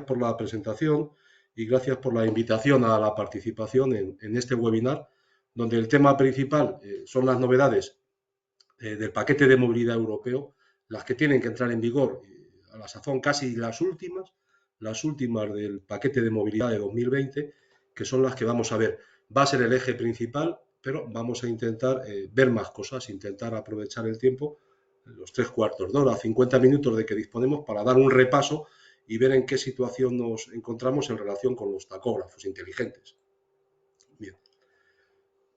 por la presentación y gracias por la invitación a la participación en este webinar, donde el tema principal son las novedades del paquete de movilidad europeo, las que tienen que entrar en vigor a la sazón casi las últimas del paquete de movilidad de 2020, que son las que vamos a ver. Va a ser el eje principal, pero vamos a intentar ver más cosas, intentar aprovechar el tiempo, los 3/4 de hora, 50 minutos de que disponemos para dar un repaso y ver en qué situación nos encontramos en relación con los tacógrafos inteligentes. Bien.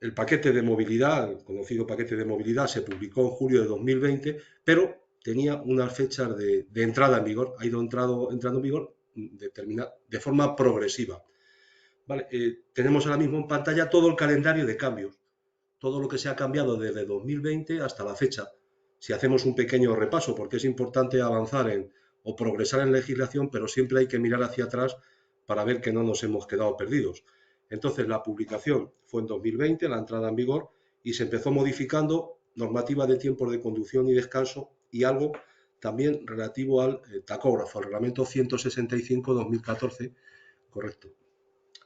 El paquete de movilidad, el conocido paquete de movilidad, se publicó en julio de 2020, pero tenía unas fechas de entrada en vigor, ha ido entrando en vigor de forma progresiva. Vale, tenemos ahora mismo en pantalla todo el calendario de cambios, todo lo que se ha cambiado desde 2020 hasta la fecha. Si hacemos un pequeño repaso, porque es importante avanzar o progresar en legislación, pero siempre hay que mirar hacia atrás para ver que no nos hemos quedado perdidos. Entonces, la publicación fue en 2020, la entrada en vigor, y se empezó modificando normativa de tiempos de conducción y descanso y algo también relativo al tacógrafo, al reglamento 165-2014, correcto.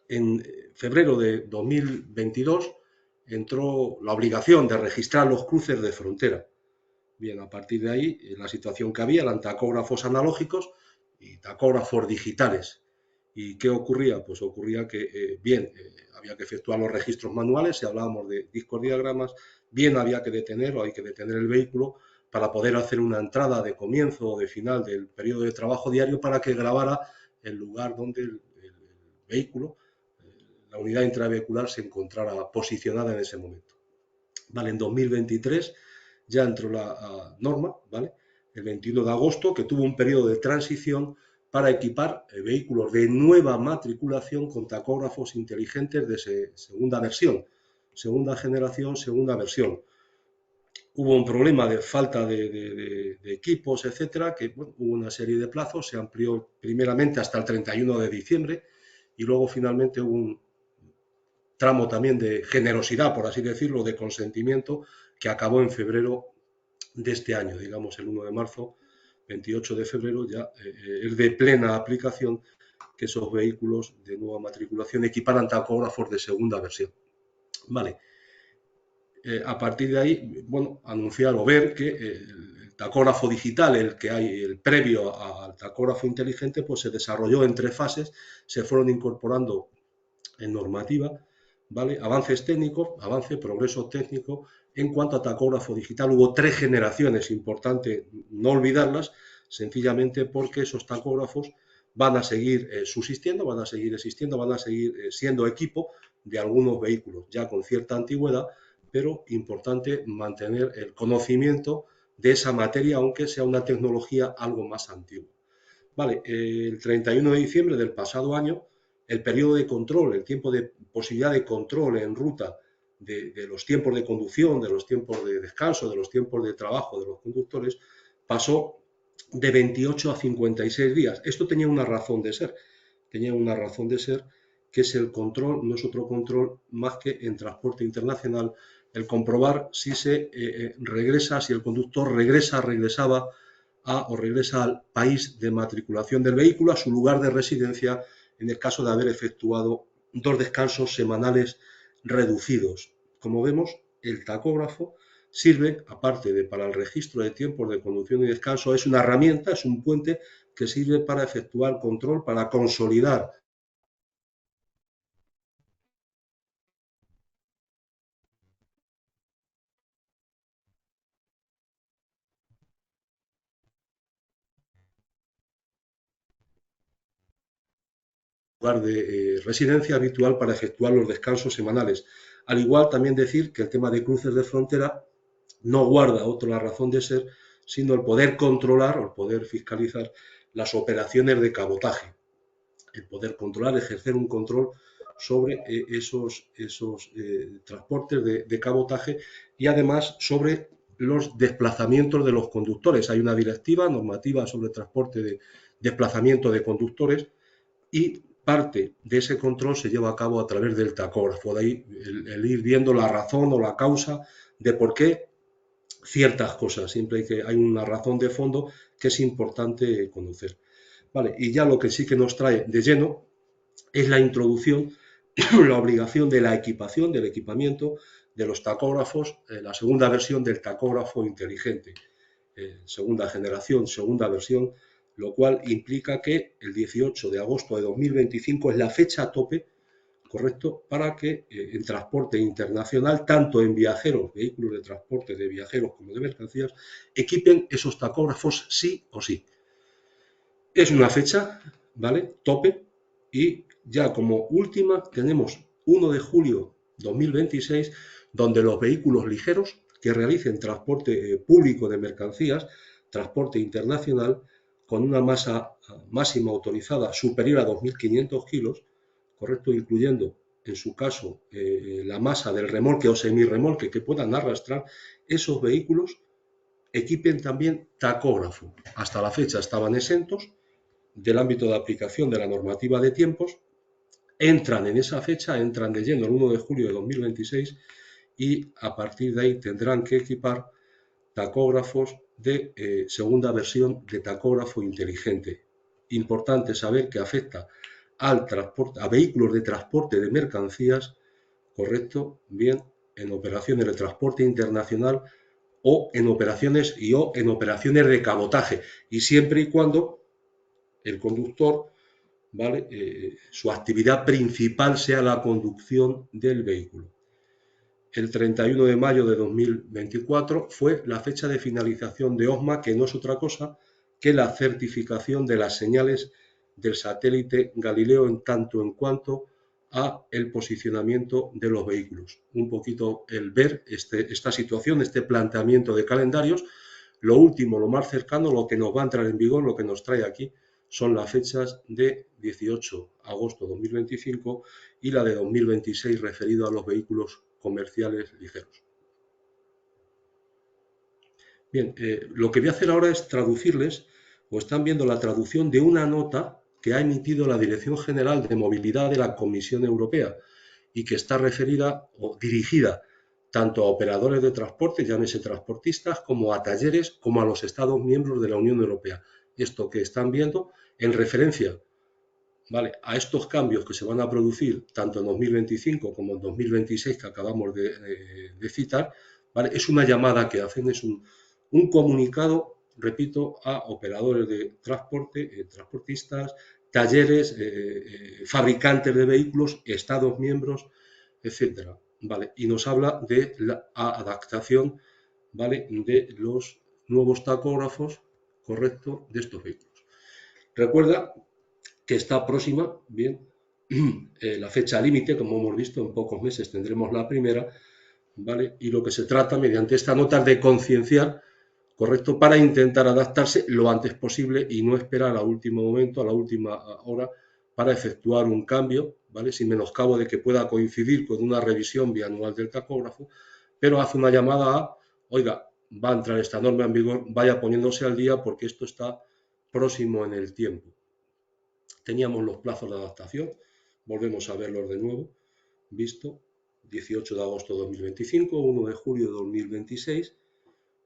En febrero de 2022 entró la obligación de registrar los cruces de frontera. Bien, a partir de ahí, la situación que había eran tacógrafos analógicos y tacógrafos digitales. ¿Y qué ocurría? Pues ocurría que, había que efectuar los registros manuales, si hablábamos de discos diagramas, bien había que detener o hay que detener el vehículo para poder hacer una entrada de comienzo o de final del periodo de trabajo diario para que grabara el lugar donde el vehículo, la unidad intravehicular, se encontrara posicionada en ese momento. Vale, en 2023 ya entró la norma, ¿vale? El 21 de agosto, que tuvo un periodo de transición para equipar vehículos de nueva matriculación con tacógrafos inteligentes de segunda versión, segunda generación, segunda versión. Hubo un problema de falta de equipos, etcétera, que bueno, hubo una serie de plazos, se amplió primeramente hasta el 31 de diciembre y luego finalmente hubo un tramo también de generosidad, por así decirlo, de consentimiento, que acabó en febrero de este año, digamos el 1 de marzo, 28 de febrero, ya es de plena aplicación que esos vehículos de nueva matriculación equiparan tacógrafos de segunda versión. Vale. A partir de ahí, bueno, anunciar o ver que el tacógrafo digital, el que hay, el previo al tacógrafo inteligente, pues se desarrolló en 3 fases, se fueron incorporando en normativa, ¿vale? Avances técnicos, progreso técnico. En cuanto a tacógrafo digital, hubo 3 generaciones, importante no olvidarlas, sencillamente porque esos tacógrafos van a seguir subsistiendo, van a seguir existiendo, van a seguir siendo equipo de algunos vehículos ya con cierta antigüedad, pero importante mantener el conocimiento de esa materia, aunque sea una tecnología algo más antigua. Vale, el 31 de diciembre del pasado año, el periodo de control, el tiempo de posibilidad de control en ruta de los tiempos de conducción, de los tiempos de descanso, de los tiempos de trabajo de los conductores, pasó de 28 a 56 días. Esto tenía una razón de ser, que es el control, no es otro control más que en transporte internacional, el comprobar si se regresa, si el conductor regresaba o regresa al país de matriculación del vehículo, a su lugar de residencia, en el caso de haber efectuado 2 descansos semanales reducidos. Como vemos, el tacógrafo sirve, aparte de para el registro de tiempos de conducción y descanso, es una herramienta, es un puente que sirve para efectuar control, para consolidar lugar de residencia habitual para efectuar los descansos semanales. Al igual, también decir que el tema de cruces de frontera no guarda otra razón de ser, sino el poder controlar o el poder fiscalizar las operaciones de cabotaje, el poder controlar, ejercer un control sobre esos transportes de cabotaje y además sobre los desplazamientos de los conductores. Hay una directiva normativa sobre transporte de desplazamiento de conductores y parte de ese control se lleva a cabo a través del tacógrafo. De ahí el ir viendo la razón o la causa de por qué ciertas cosas. Siempre hay una razón de fondo que es importante conocer. ¿vale? Y ya lo que sí que nos trae de lleno es la introducción, la obligación de la equipación, del equipamiento de los tacógrafos, la segunda versión del tacógrafo inteligente, segunda generación, segunda versión, lo cual implica que el 18 de agosto de 2025 es la fecha tope, correcto, para que en transporte internacional, tanto en viajeros, vehículos de transporte de viajeros como de mercancías, equipen esos tacógrafos sí o sí. Es una fecha, ¿vale? Tope, y ya como última tenemos 1 de julio 2026, donde los vehículos ligeros que realicen transporte público de mercancías, transporte internacional, con una masa máxima autorizada superior a 2.500 kilos, correcto, incluyendo en su caso la masa del remolque o semirremolque que puedan arrastrar, esos vehículos equipen también tacógrafo. Hasta la fecha estaban exentos del ámbito de aplicación de la normativa de tiempos, entran en esa fecha, entran de lleno el 1 de julio de 2026 y a partir de ahí tendrán que equipar tacógrafos de segunda versión de tacógrafo inteligente. Importante saber que afecta al transporte, a vehículos de transporte de mercancías, correcto, bien, en operaciones de transporte internacional o en operaciones de cabotaje, y siempre y cuando el conductor, ¿vale? Su actividad principal sea la conducción del vehículo. El 31 de mayo de 2024 fue la fecha de finalización de OSMA, que no es otra cosa que la certificación de las señales del satélite Galileo en tanto en cuanto a el posicionamiento de los vehículos. Un poquito el ver esta situación, este planteamiento de calendarios. Lo último, lo más cercano, lo que nos va a entrar en vigor, lo que nos trae aquí, son las fechas de 18 de agosto de 2025 y la de 2026 referido a los vehículos comerciales ligeros. Bien, lo que voy a hacer ahora es traducirles, o están viendo la traducción de una nota que ha emitido la Dirección General de Movilidad de la Comisión Europea y que está referida o dirigida tanto a operadores de transporte, llámese transportistas, como a talleres, como a los Estados miembros de la Unión Europea. Esto que están viendo en referencia, ¿vale?, a estos cambios que se van a producir tanto en 2025 como en 2026 que acabamos de citar, ¿vale? Es una llamada que hacen, es un comunicado, repito, a operadores de transporte, transportistas, talleres, fabricantes de vehículos, Estados miembros, etcétera, ¿vale? Y nos habla de la adaptación, ¿vale?, de los nuevos tacógrafos, correcto, de estos vehículos. Recuerda que está próxima, bien, la fecha límite, como hemos visto, en pocos meses tendremos la primera, ¿vale? Y lo que se trata mediante esta nota es de concienciar, correcto, para intentar adaptarse lo antes posible y no esperar al último momento, a la última hora, para efectuar un cambio, ¿vale? Sin menoscabo de que pueda coincidir con una revisión bianual del tacógrafo, pero hace una llamada a, oiga, va a entrar esta norma en vigor, vaya poniéndose al día porque esto está próximo en el tiempo. Teníamos los plazos de adaptación, volvemos a verlos de nuevo, visto, 18 de agosto de 2025, 1 de julio de 2026.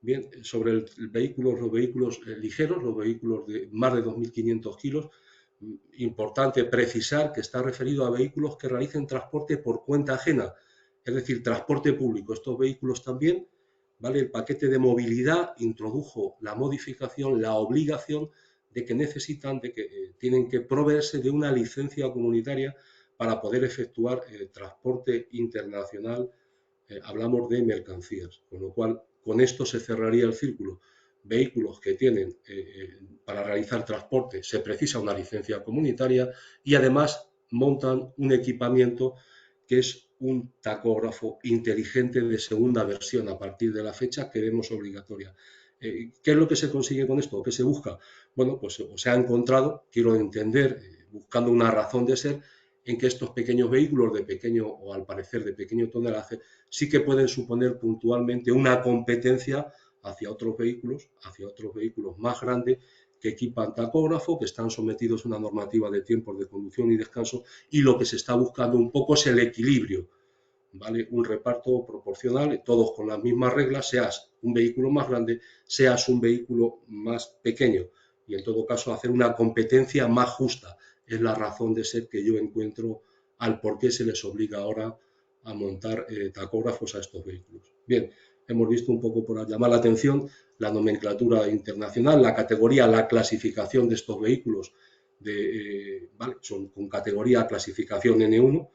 Bien, sobre los vehículos ligeros, los vehículos de más de 2.500 kilos, importante precisar que está referido a vehículos que realicen transporte por cuenta ajena, es decir, transporte público. Estos vehículos también, ¿vale? El paquete de movilidad introdujo la modificación, la obligación de que necesitan, de que tienen que proveerse de una licencia comunitaria para poder efectuar transporte internacional, hablamos de mercancías, con lo cual con esto se cerraría el círculo. Vehículos que tienen para realizar transporte se precisa una licencia comunitaria y además montan un equipamiento que es un tacógrafo inteligente de segunda versión a partir de la fecha que vemos obligatoria. ¿Qué es lo que se consigue con esto? ¿Qué se busca? Bueno, pues se ha encontrado, quiero entender, buscando una razón de ser, en que estos pequeños vehículos de pequeño o al parecer de pequeño tonelaje sí que pueden suponer puntualmente una competencia hacia otros vehículos más grandes que equipan tacógrafo, que están sometidos a una normativa de tiempos de conducción y descanso, y lo que se está buscando un poco es el equilibrio, ¿vale? Un reparto proporcional, todos con las mismas reglas, seas un vehículo más grande, seas un vehículo más pequeño. y en todo caso hacer una competencia más justa. Es la razón de ser que yo encuentro al por qué se les obliga ahora a montar tacógrafos a estos vehículos. Bien, hemos visto un poco por llamar la atención la nomenclatura internacional, la categoría, la clasificación de estos vehículos ¿vale? Son con categoría clasificación N1,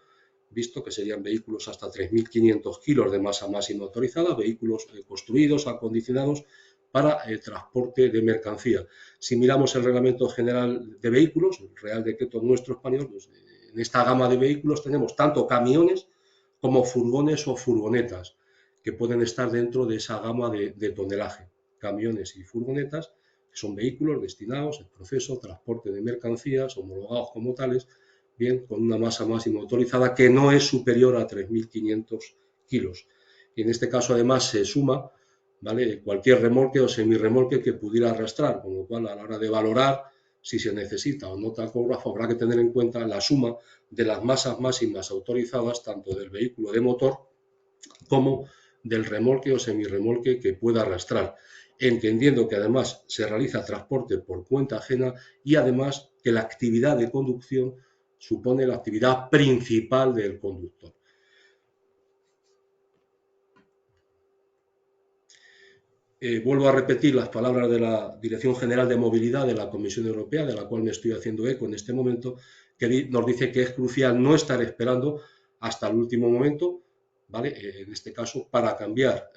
visto que serían vehículos hasta 3.500 kilos de masa máxima autorizada, vehículos construidos, acondicionados para el transporte de mercancía. Si miramos el Reglamento General de Vehículos, el Real Decreto nuestro español, pues, en esta gama de vehículos tenemos tanto camiones como furgones o furgonetas, que pueden estar dentro de esa gama de tonelaje. Camiones y furgonetas, que son vehículos destinados al proceso, transporte de mercancías, homologados como tales, bien, con una masa máxima autorizada que no es superior a 3.500 kilos. Y en este caso, además, se suma, ¿vale?, cualquier remolque o semirremolque que pudiera arrastrar, con lo cual, a la hora de valorar si se necesita o no tacógrafo, habrá que tener en cuenta la suma de las masas máximas autorizadas, tanto del vehículo de motor como del remolque o semirremolque que pueda arrastrar, entendiendo que además se realiza transporte por cuenta ajena y además que la actividad de conducción supone la actividad principal del conductor. Vuelvo a repetir las palabras de la Dirección General de Movilidad de la Comisión Europea, de la cual me estoy haciendo eco en este momento, que nos dice que es crucial no estar esperando hasta el último momento, ¿vale? En este caso, para cambiar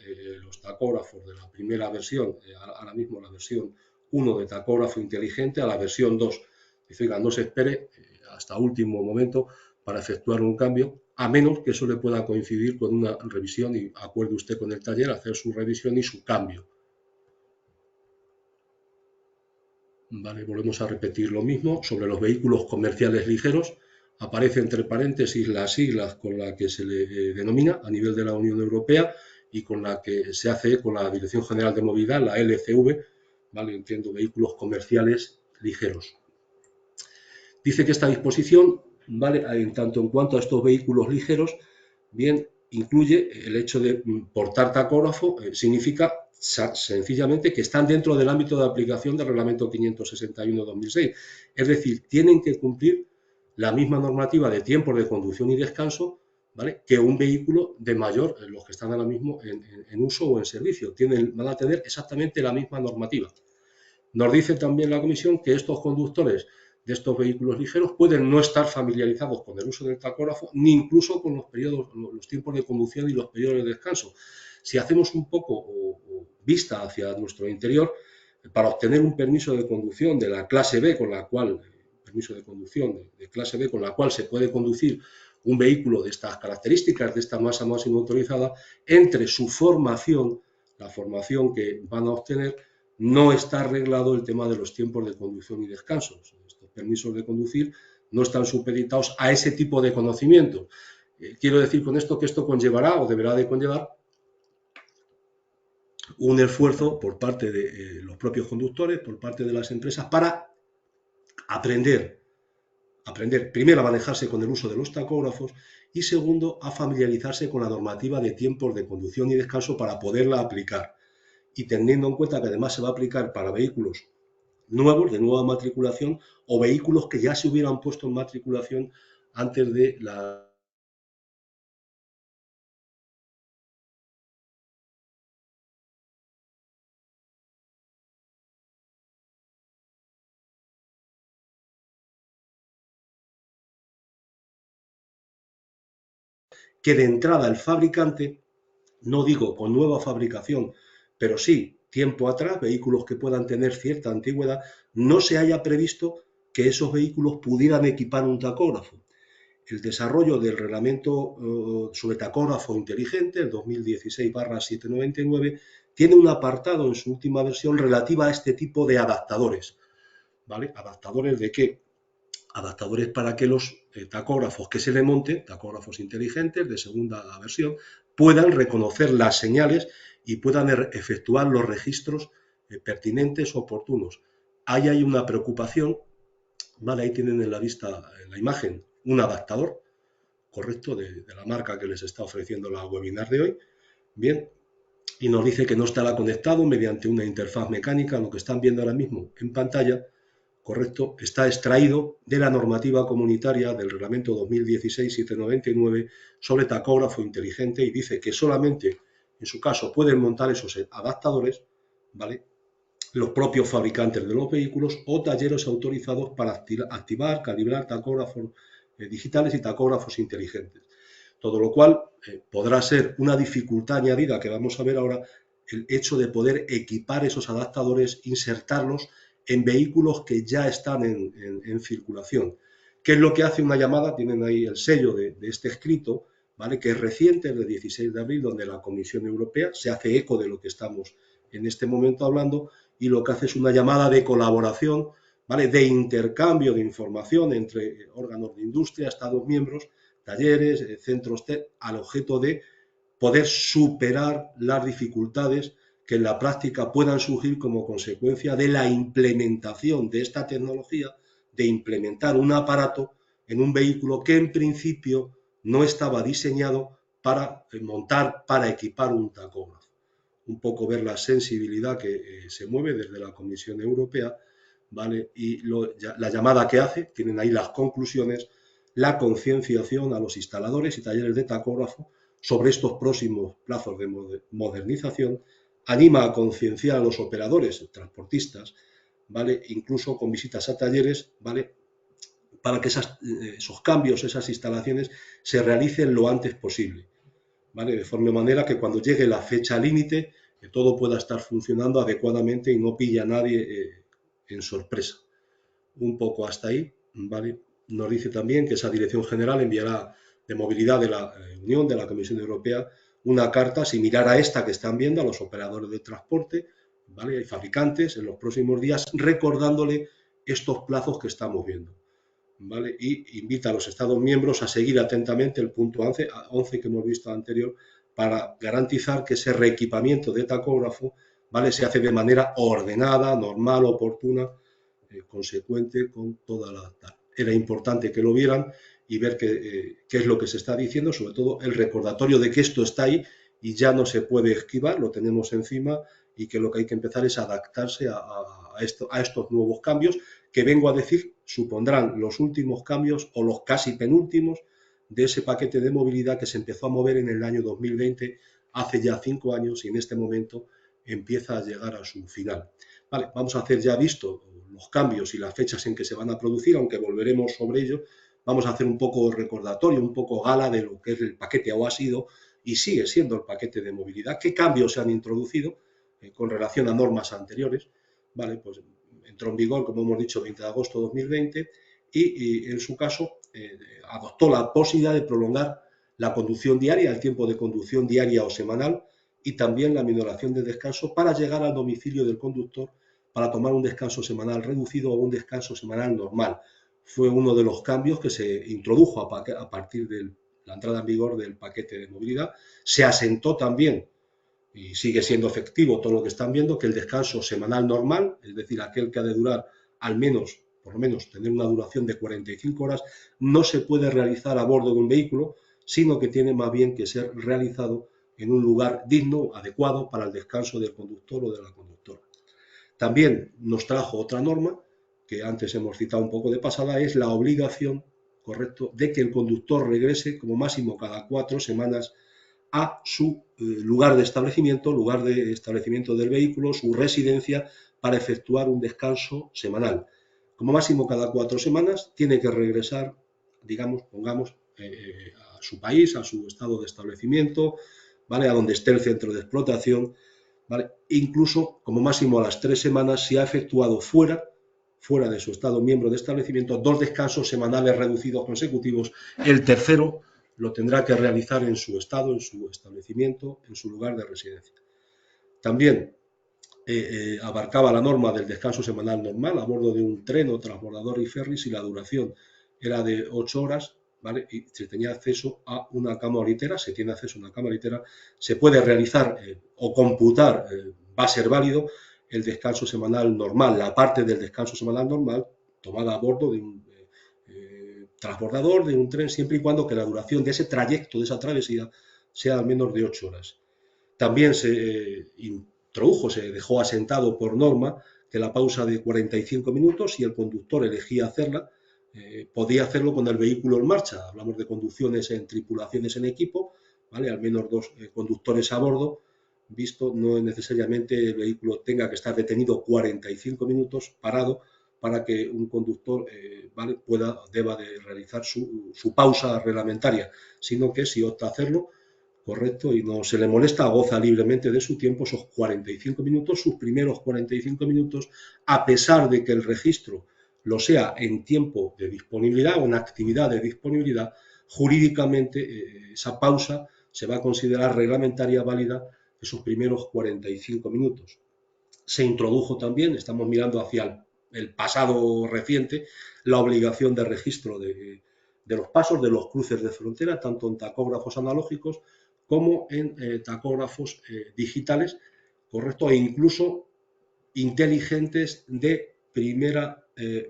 los tacógrafos de la primera versión, ahora mismo la versión 1 de tacógrafo inteligente, a la versión 2. Dice, oiga, no se espere hasta último momento para efectuar un cambio, a menos que eso le pueda coincidir con una revisión y acuerde usted con el taller, hacer su revisión y su cambio. Vale, volvemos a repetir lo mismo sobre los vehículos comerciales ligeros. Aparece entre paréntesis las siglas con las que se le denomina a nivel de la Unión Europea y con la que se hace con la Dirección General de Movilidad, la LCV, ¿vale? Entiendo, vehículos comerciales ligeros. Dice que esta disposición, ¿vale?, en tanto en cuanto a estos vehículos ligeros, bien, incluye el hecho de portar tacógrafo, significa sencillamente que están dentro del ámbito de aplicación del Reglamento 561/2006. Es decir, tienen que cumplir la misma normativa de tiempos de conducción y descanso, ¿vale?, que un vehículo de mayor, los que están ahora mismo en uso o en servicio. Van a tener exactamente la misma normativa. Nos dice también la Comisión que estos conductores de estos vehículos ligeros pueden no estar familiarizados con el uso del tacógrafo ni incluso con los tiempos de conducción y los periodos de descanso. Si hacemos un poco vista hacia nuestro interior, para obtener un permiso de conducción de la clase B, permiso de conducción de clase B, con la cual se puede conducir un vehículo de estas características, de esta masa máxima autorizada, entre su formación, la formación que van a obtener, no está arreglado el tema de los tiempos de conducción y descanso. Estos permisos de conducir no están supeditados a ese tipo de conocimiento. Quiero decir con esto que esto conllevará o deberá de conllevar un esfuerzo por parte de los propios conductores, por parte de las empresas, para aprender primero a manejarse con el uso de los tacógrafos y segundo a familiarizarse con la normativa de tiempos de conducción y descanso para poderla aplicar. Y teniendo en cuenta que además se va a aplicar para vehículos nuevos, de nueva matriculación, o vehículos que ya se hubieran puesto en matriculación antes de la que de entrada el fabricante, no digo con nueva fabricación, pero sí tiempo atrás, vehículos que puedan tener cierta antigüedad, no se haya previsto que esos vehículos pudieran equipar un tacógrafo. El desarrollo del reglamento sobre tacógrafo inteligente, el 2016/799, tiene un apartado en su última versión relativa a este tipo de adaptadores. ¿Vale? ¿Adaptadores de qué? Adaptadores para que los tacógrafos que se le monten, tacógrafos inteligentes de segunda versión, puedan reconocer las señales y puedan efectuar los registros pertinentes o oportunos. Ahí hay una preocupación, ¿vale? Ahí tienen en la vista, en la imagen, un adaptador, correcto, de la marca que les está ofreciendo la webinar de hoy. Bien, y nos dice que no estará conectado mediante una interfaz mecánica. Lo que están viendo ahora mismo en pantalla, correcto, está extraído de la normativa comunitaria del reglamento 2016-799 sobre tacógrafo inteligente, y dice que solamente en su caso pueden montar esos adaptadores, ¿vale?, los propios fabricantes de los vehículos o talleres autorizados para activar, calibrar tacógrafos digitales y tacógrafos inteligentes. Todo lo cual podrá ser una dificultad añadida que vamos a ver ahora, el hecho de poder equipar esos adaptadores, insertarlos en vehículos que ya están en circulación. ¿Qué es lo que hace una llamada? Tienen ahí el sello de este escrito, ¿vale?, que es reciente, del 16 de abril, donde la Comisión Europea se hace eco de lo que estamos en este momento hablando, y lo que hace es una llamada de colaboración, ¿vale?, de intercambio de información entre órganos de industria, Estados miembros, talleres, centros al objeto de poder superar las dificultades que en la práctica puedan surgir como consecuencia de la implementación de esta tecnología, de implementar un aparato en un vehículo que en principio no estaba diseñado para montar, para equipar un tacógrafo. Un poco ver la sensibilidad que se mueve desde la Comisión Europea, ¿vale? Y la llamada que hace, tienen ahí las conclusiones, la concienciación a los instaladores y talleres de tacógrafo sobre estos próximos plazos de modernización, anima a concienciar a los operadores, transportistas, ¿vale?, incluso con visitas a talleres, ¿vale?, para que esos cambios, esas instalaciones se realicen lo antes posible, ¿vale?, de forma manera que cuando llegue la fecha límite todo pueda estar funcionando adecuadamente y no pille a nadie en sorpresa. Un poco hasta ahí, ¿vale? Nos dice también que esa Dirección General enviará de Movilidad de la Unión, de la Comisión Europea, una carta similar a esta que están viendo a los operadores de transporte, ¿vale?, y fabricantes en los próximos días, recordándole estos plazos que estamos viendo, ¿vale? Y invita a los Estados miembros a seguir atentamente el punto 11 que hemos visto anterior, para garantizar que ese reequipamiento de tacógrafo, ¿vale?, se hace de manera ordenada, normal, oportuna, consecuente con toda la tal. Era importante que lo vieran y ver qué es lo que se está diciendo, sobre todo el recordatorio de que esto está ahí y ya no se puede esquivar, lo tenemos encima, y que lo que hay que empezar es adaptarse a estos nuevos cambios, que vengo a decir supondrán los últimos cambios o los casi penúltimos de ese paquete de movilidad que se empezó a mover en el año 2020, hace ya 5 años, y en este momento empieza a llegar a su final. Vale, vamos a hacer ya visto los cambios y las fechas en que se van a producir, aunque volveremos sobre ello. Vamos a hacer un poco recordatorio, un poco gala de lo que es el paquete, o ha sido y sigue siendo el paquete de movilidad, qué cambios se han introducido con relación a normas anteriores. Vale, pues entró en vigor, como hemos dicho, 20 de agosto de 2020, y en su caso adoptó la posibilidad de prolongar la conducción diaria, el tiempo de conducción diaria o semanal, y también la minoración de descanso para llegar al domicilio del conductor para tomar un descanso semanal reducido o un descanso semanal normal. Fue uno de los cambios que se introdujo a partir de la entrada en vigor del paquete de movilidad. Se asentó también, y sigue siendo efectivo todo lo que están viendo, que el descanso semanal normal, es decir, aquel que ha de durar al menos, por lo menos, tener una duración de 45 horas, no se puede realizar a bordo de un vehículo, sino que tiene más bien que ser realizado en un lugar digno, adecuado para el descanso del conductor o de la conductora. También nos trajo otra norma, que antes hemos citado un poco de pasada, es la obligación, correcto, de que el conductor regrese como máximo cada 4 semanas a su lugar de establecimiento del vehículo, su residencia, para efectuar un descanso semanal. Como máximo cada 4 semanas tiene que regresar, digamos, pongamos, a su país, a su estado de establecimiento, ¿vale?, a donde esté el centro de explotación, ¿vale? Incluso, como máximo a las 3 semanas, si ha efectuado fuera de su estado miembro de establecimiento 2 descansos semanales reducidos consecutivos. El tercero lo tendrá que realizar en su estado, en su establecimiento, en su lugar de residencia. También abarcaba la norma del descanso semanal normal a bordo de un tren o transbordador y ferry, si la duración era de 8 horas, ¿vale?, y se tenía acceso a una cama o litera, se tiene acceso a una cama o litera, se puede realizar o computar, va a ser válido el descanso semanal normal, la parte del descanso semanal normal tomada a bordo de un transbordador, de un tren, siempre y cuando que la duración de ese trayecto, de esa travesía, sea al menos de 8 horas. También se introdujo, se dejó asentado por norma que la pausa de 45 minutos, si el conductor elegía hacerla, podía hacerlo con el vehículo en marcha. Hablamos de conducciones en tripulaciones en equipo, ¿vale? Al menos dos conductores a bordo, visto no necesariamente el vehículo tenga que estar detenido 45 minutos parado para que un conductor ¿vale? deba de realizar su pausa reglamentaria, sino que si opta a hacerlo, correcto, y no se le molesta, goza libremente de su tiempo, esos 45 minutos, sus primeros 45 minutos, a pesar de que el registro lo sea en tiempo de disponibilidad o en actividad de disponibilidad, jurídicamente esa pausa se va a considerar reglamentaria válida esos primeros 45 minutos. Se introdujo también, estamos mirando hacia el pasado reciente, la obligación de registro de los pasos, de los cruces de frontera, tanto en tacógrafos analógicos como en tacógrafos digitales, correcto, e incluso inteligentes de primera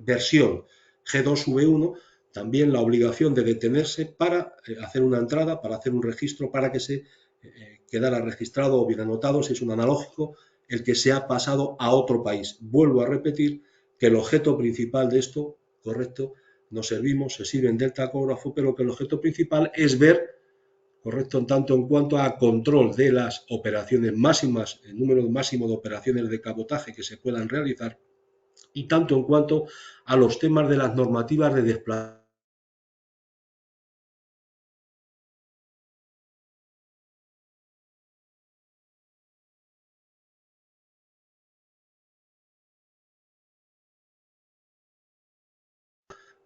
versión, G2V1, también la obligación de detenerse para hacer una entrada, para hacer un registro, para que se quedara registrado o bien anotado, si es un analógico, el que se ha pasado a otro país. Vuelvo a repetir que el objeto principal de esto, correcto, nos servimos, se sirven del tacógrafo, pero que el objeto principal es ver, correcto, en tanto en cuanto a control de las operaciones máximas, el número máximo de operaciones de cabotaje que se puedan realizar, y tanto en cuanto a los temas de las normativas de desplazamiento.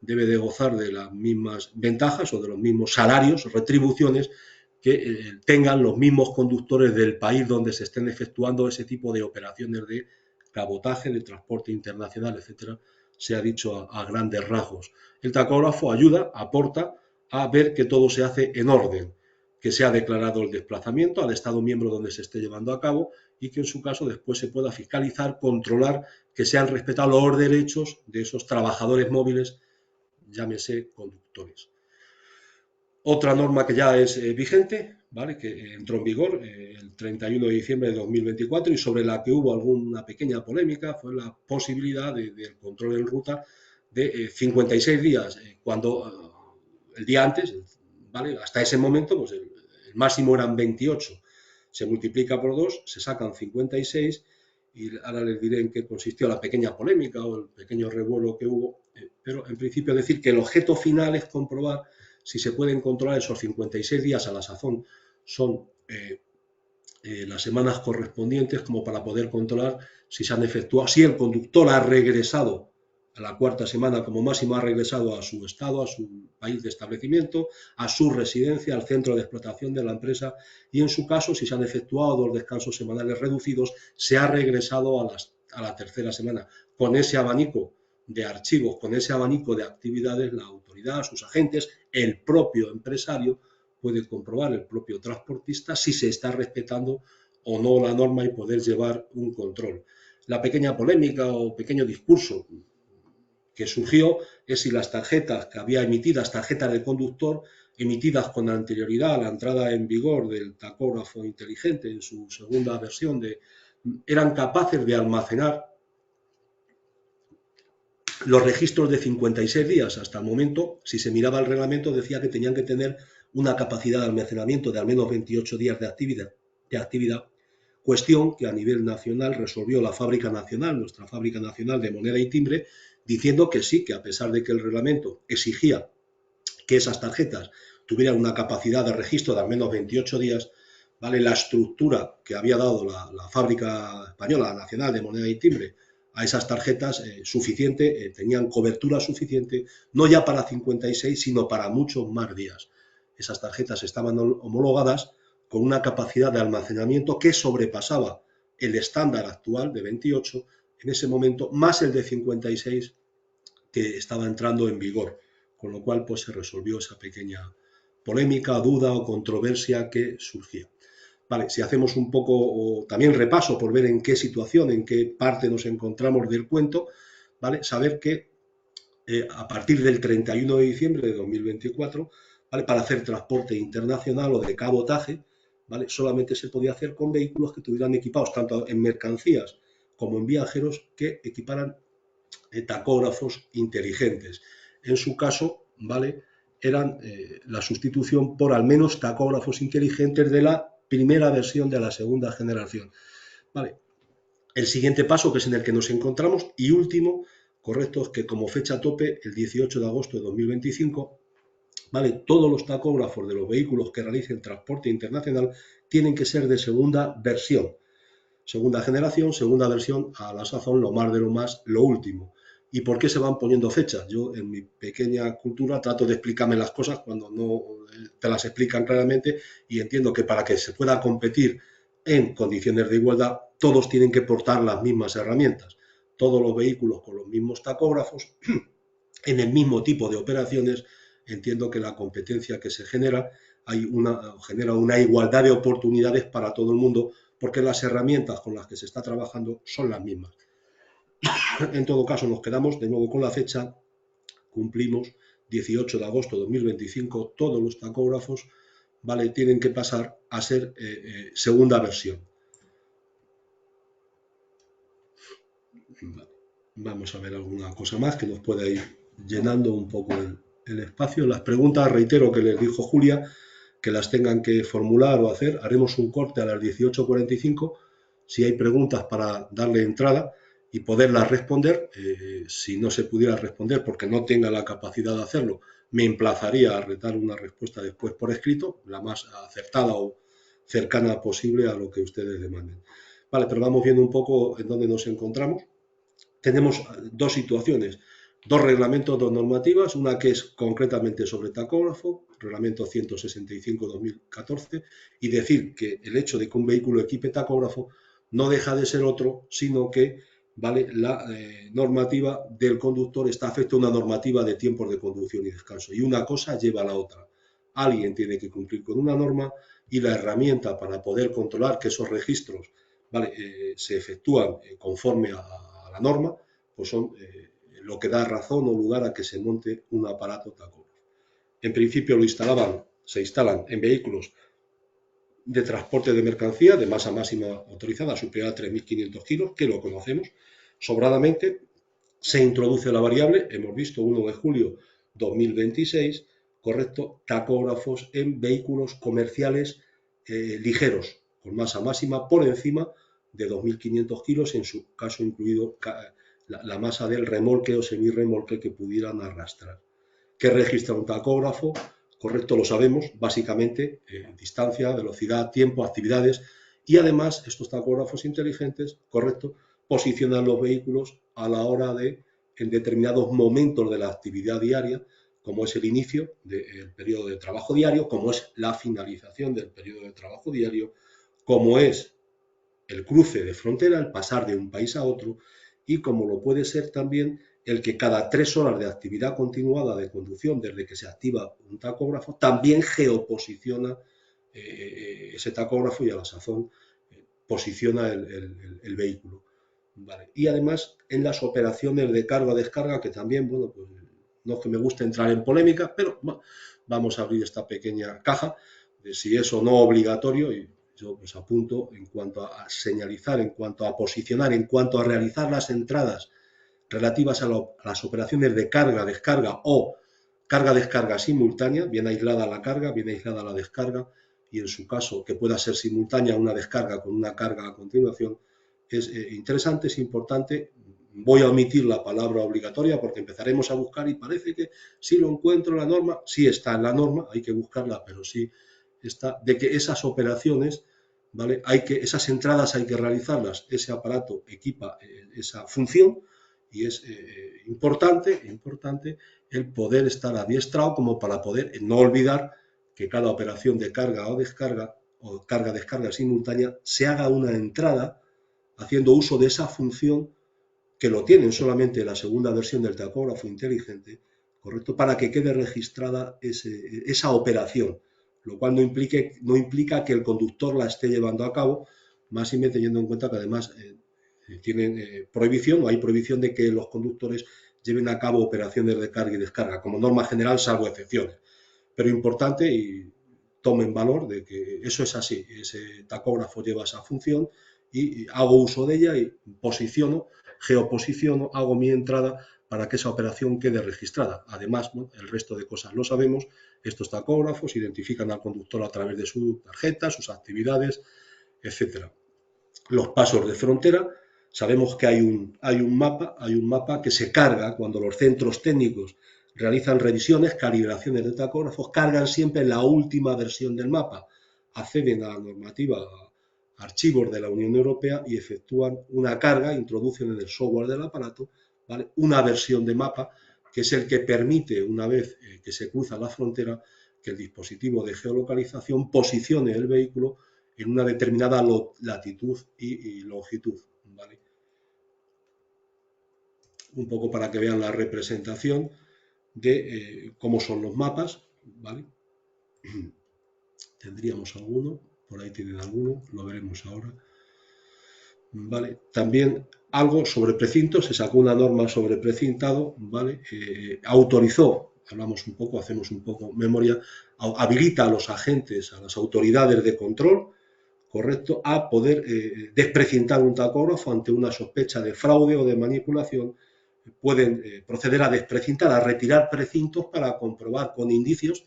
Debe de gozar de las mismas ventajas o de los mismos salarios, retribuciones que tengan los mismos conductores del país donde se estén efectuando ese tipo de operaciones de cabotaje, de transporte internacional, etcétera, se ha dicho a grandes rasgos. El tacógrafo ayuda, aporta a ver que todo se hace en orden, que se ha declarado el desplazamiento al Estado miembro donde se esté llevando a cabo y que en su caso después se pueda fiscalizar, controlar que se han respetado los derechos de esos trabajadores móviles, llámese conductores. Otra norma que ya es vigente, ¿vale? Que entró en vigor el 31 de diciembre de 2024 y sobre la que hubo alguna pequeña polémica fue la posibilidad del control en ruta de 56 días, cuando el día antes, ¿vale? Hasta ese momento, pues el máximo eran 28, se multiplica por 2, se sacan 56 y ahora les diré en qué consistió la pequeña polémica o el pequeño revuelo que hubo, pero en principio decir que el objeto final es comprobar si se pueden controlar esos 56 días a la sazón, son las semanas correspondientes como para poder controlar si se han efectuado, si el conductor ha regresado a la cuarta semana como máximo, ha regresado a su estado, a su país de establecimiento, a su residencia, al centro de explotación de la empresa y en su caso, si se han efectuado 2 descansos semanales reducidos, se ha regresado a la tercera semana. Con ese abanico de archivos, con ese abanico de actividades, la autoridad, sus agentes, el propio empresario puede comprobar, el propio transportista, si se está respetando o no la norma y poder llevar un control. La pequeña polémica o pequeño discurso que surgió es si las tarjetas que había emitidas, tarjetas de conductor, emitidas con anterioridad a la entrada en vigor del tacógrafo inteligente en su segunda versión, eran capaces de almacenar los registros de 56 días. Hasta el momento, si se miraba el reglamento, decía que tenían que tener una capacidad de almacenamiento de al menos 28 días de actividad, cuestión que a nivel nacional resolvió la Fábrica Nacional, nuestra Fábrica Nacional de Moneda y Timbre, diciendo que sí, que a pesar de que el reglamento exigía que esas tarjetas tuvieran una capacidad de registro de al menos 28 días, ¿vale? La estructura que había dado la Fábrica Española Nacional de Moneda y Timbre a esas tarjetas suficiente, tenían cobertura suficiente, no ya para 56, sino para muchos más días. Esas tarjetas estaban homologadas con una capacidad de almacenamiento que sobrepasaba el estándar actual de 28 en ese momento, más el de 56 que estaba entrando en vigor, con lo cual pues se resolvió esa pequeña polémica, duda o controversia que surgía. Vale, si hacemos un poco también repaso por ver en qué situación, en qué parte nos encontramos del cuento, ¿vale? Saber que a partir del 31 de diciembre de 2024, ¿vale? Para hacer transporte internacional o de cabotaje, ¿vale? Solamente se podía hacer con vehículos que estuvieran equipados tanto en mercancías como en viajeros que equiparan tacógrafos inteligentes. En su caso, ¿vale? Eran la sustitución por al menos tacógrafos inteligentes de la primera versión de la segunda generación. ¿Vale? El siguiente paso, que es en el que nos encontramos, y último, correcto, es que como fecha tope, el 18 de agosto de 2025, ¿vale? Todos los tacógrafos de los vehículos que realicen transporte internacional tienen que ser de segunda versión. Segunda generación, segunda versión, a la sazón, lo más de lo más, lo último. ¿Y por qué se van poniendo fechas? Yo, en mi pequeña cultura, trato de explicarme las cosas cuando no te las explican claramente, y entiendo que para que se pueda competir en condiciones de igualdad, todos tienen que portar las mismas herramientas. Todos los vehículos con los mismos tacógrafos, en el mismo tipo de operaciones. Entiendo que la competencia que se genera genera una igualdad de oportunidades para todo el mundo, porque las herramientas con las que se está trabajando son las mismas. En todo caso, nos quedamos de nuevo con la fecha, cumplimos 18 de agosto de 2025, todos los tacógrafos, ¿vale? Tienen que pasar a ser segunda versión. Vale. Vamos a ver alguna cosa más que nos pueda ir llenando un poco el espacio. Las preguntas, reitero que les dijo Julia, que las tengan que formular o hacer. Haremos un corte a las 18:45. Si hay preguntas para darle entrada y poderlas responder, si no se pudiera responder porque no tenga la capacidad de hacerlo, me emplazaría a dar una respuesta después por escrito, la más acertada o cercana posible a lo que ustedes demanden. Vale, pero vamos viendo un poco en dónde nos encontramos. Tenemos dos situaciones, dos reglamentos, dos normativas, una que es concretamente sobre tacógrafo, reglamento 165/2014, y decir que el hecho de que un vehículo equipe tacógrafo no deja de ser otro, sino que, ¿vale?, la normativa del conductor está afecta a una normativa de tiempos de conducción y descanso, y una cosa lleva a la otra. Alguien tiene que cumplir con una norma y la herramienta para poder controlar que esos registros, ¿vale?, se efectúan conforme a la norma, pues son lo que da razón o lugar a que se monte un aparato tacógrafo. En principio se instalan en vehículos de transporte de mercancía de masa máxima autorizada superior a 3.500 kilos, que lo conocemos sobradamente. Se introduce la variable, hemos visto 1 de julio 2026, correcto, tacógrafos en vehículos comerciales ligeros, con masa máxima por encima de 2.500 kilos, en su caso incluido la masa del remolque o semirremolque que pudieran arrastrar. ¿Qué registra un tacógrafo? Correcto, lo sabemos, básicamente distancia, velocidad, tiempo, actividades, y además estos tacógrafos inteligentes, correcto, posicionan los vehículos a la hora de, en determinados momentos de la actividad diaria, como es el inicio del periodo de trabajo diario, como es la finalización del periodo de trabajo diario, como es el cruce de frontera, el pasar de un país a otro, y como lo puede ser también el que cada 3 horas de actividad continuada de conducción, desde que se activa un tacógrafo, también geoposiciona ese tacógrafo y a la sazón posiciona el vehículo. Vale. Y además en las operaciones de carga-descarga, que también, bueno, pues no es que me guste entrar en polémica, pero bueno, vamos a abrir esta pequeña caja de si es o no obligatorio, y yo pues apunto en cuanto a señalizar, en cuanto a posicionar, en cuanto a realizar las entradas relativas a las operaciones de carga-descarga o carga-descarga simultánea, bien aislada la carga, bien aislada la descarga, y en su caso que pueda ser simultánea una descarga con una carga a continuación, es interesante, es importante. Voy a omitir la palabra obligatoria porque empezaremos a buscar y parece que si lo encuentro en la norma, sí está en la norma, hay que buscarla, pero sí está, de que esas operaciones, ¿vale?, esas entradas hay que realizarlas, ese aparato equipa esa función, y es importante el poder estar adiestrado como para poder no olvidar que cada operación de carga o descarga o carga-descarga simultánea se haga una entrada haciendo uso de esa función que lo tienen solamente la segunda versión del tacógrafo inteligente, correcto, para que quede registrada esa operación, lo cual no implica que el conductor la esté llevando a cabo, más y menos teniendo en cuenta que además tienen prohibición, o hay prohibición de que los conductores lleven a cabo operaciones de carga y descarga, como norma general, salvo excepciones. Pero importante, y tomen valor de que eso es así, ese tacógrafo lleva esa función y hago uso de ella y posiciono, geoposiciono, hago mi entrada para que esa operación quede registrada. Además, ¿no?, el resto de cosas lo sabemos, estos tacógrafos identifican al conductor a través de su tarjeta, sus actividades, etcétera. Los pasos de frontera, sabemos que hay un mapa que se carga cuando los centros técnicos realizan revisiones, calibraciones de tacógrafos, cargan siempre la última versión del mapa, acceden a la normativa, a archivos de la Unión Europea y efectúan una carga, introducen en el software del aparato, ¿vale?, una versión de mapa que es el que permite, una vez que se cruza la frontera, que el dispositivo de geolocalización posicione el vehículo en una determinada latitud y longitud, ¿vale? Un poco para que vean la representación de cómo son los mapas, ¿vale? Tendríamos alguno, por ahí tienen alguno, lo veremos ahora. ¿Vale? También algo sobre precintos, se sacó una norma sobre precintado, ¿vale? Autorizó, hablamos un poco, hacemos un poco memoria, habilita a los agentes, a las autoridades de control, correcto, a poder desprecintar un tacógrafo ante una sospecha de fraude o de manipulación. Pueden proceder a desprecintar, a retirar precintos para comprobar con indicios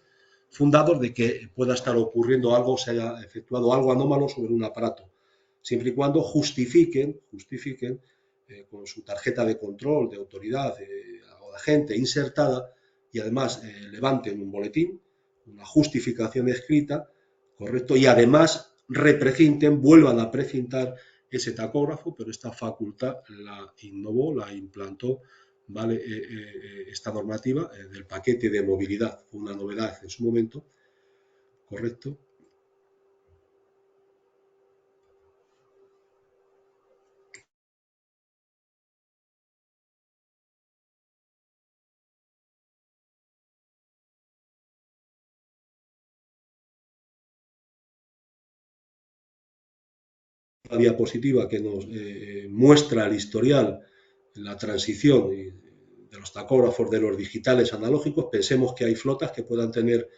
fundados de que pueda estar ocurriendo algo, se haya efectuado algo anómalo sobre un aparato, siempre y cuando justifiquen con su tarjeta de control, de autoridad o de agente insertada y además levanten un boletín, una justificación escrita, correcto, y además reprecinten, vuelvan a precintar ese tacógrafo, pero esta facultad la innovó, la implantó, ¿vale?, esta normativa del paquete de movilidad, fue una novedad en su momento, correcto. La diapositiva que nos muestra el historial, la transición de los tacógrafos de los digitales analógicos. Pensemos que hay flotas que puedan tener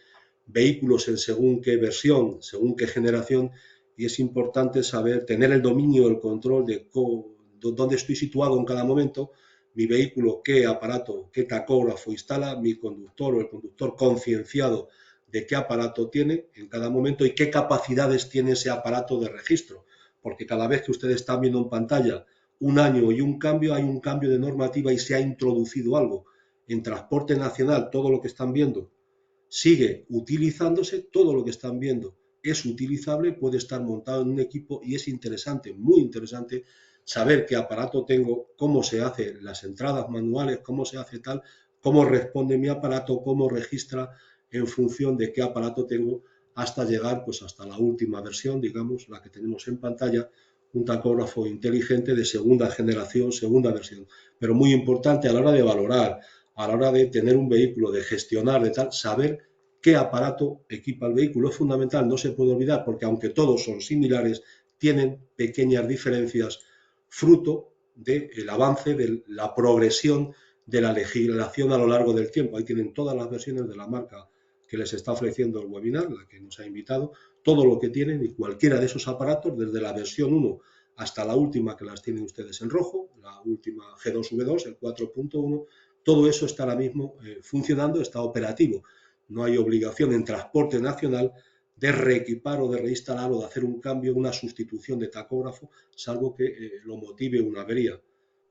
vehículos en según qué versión, según qué generación, y es importante saber, tener el dominio, el control de dónde estoy situado en cada momento, mi vehículo, qué aparato, qué tacógrafo instala, mi conductor o el conductor concienciado de qué aparato tiene en cada momento y qué capacidades tiene ese aparato de registro, porque cada vez que ustedes están viendo en pantalla un año y un cambio, hay un cambio de normativa y se ha introducido algo. En transporte nacional, todo lo que están viendo sigue utilizándose, todo lo que están viendo es utilizable, puede estar montado en un equipo y es interesante, muy interesante, saber qué aparato tengo, cómo se hacen las entradas manuales, cómo se hace tal, cómo responde mi aparato, cómo registra en función de qué aparato tengo, hasta llegar pues hasta la última versión, digamos, la que tenemos en pantalla, un tacógrafo inteligente de segunda generación, segunda versión. Pero muy importante a la hora de valorar, a la hora de tener un vehículo, de gestionar, de tal, saber qué aparato equipa el vehículo es fundamental, no se puede olvidar, porque aunque todos son similares, tienen pequeñas diferencias fruto del avance, de la progresión de la legislación a lo largo del tiempo. Ahí tienen todas las versiones de la marca que les está ofreciendo el webinar, la que nos ha invitado, todo lo que tienen y cualquiera de esos aparatos, desde la versión 1 hasta la última que las tienen ustedes en rojo, la última G2V2, el 4.1, todo eso está ahora mismo funcionando, está operativo. No hay obligación en transporte nacional de reequipar o de reinstalar o de hacer un cambio, una sustitución de tacógrafo, salvo que lo motive una avería.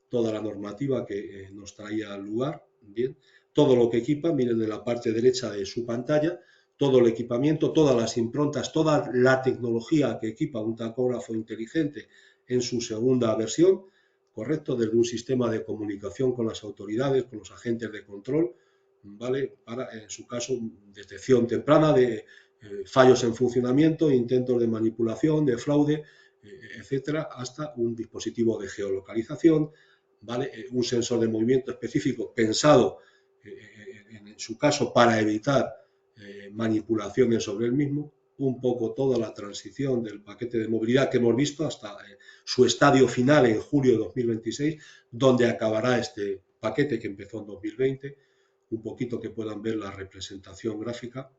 Toda la normativa que nos traía al lugar, bien, todo lo que equipa, miren en la parte derecha de su pantalla, todo el equipamiento, todas las improntas, toda la tecnología que equipa un tacógrafo inteligente en su segunda versión, correcto, desde un sistema de comunicación con las autoridades, con los agentes de control, ¿vale? Para, en su caso, detección temprana de fallos en funcionamiento, intentos de manipulación, de fraude, etcétera, hasta un dispositivo de geolocalización, ¿vale? Un sensor de movimiento específico pensado, en su caso, para evitar manipulaciones sobre el mismo, un poco toda la transición del paquete de movilidad que hemos visto hasta su estadio final en julio de 2026, donde acabará este paquete que empezó en 2020, un poquito que puedan ver la representación gráfica,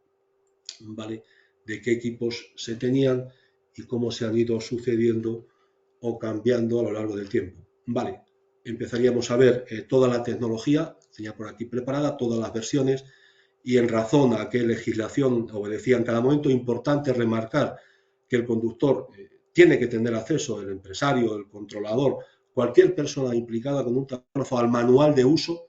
¿vale?, de qué equipos se tenían y cómo se han ido sucediendo o cambiando a lo largo del tiempo. Vale, empezaríamos a ver toda la tecnología, tenía por aquí preparada todas las versiones, y en razón a qué legislación obedecía en cada momento, importante remarcar que el conductor tiene que tener acceso, el empresario, el controlador, cualquier persona implicada con un tacógrafo, al manual de uso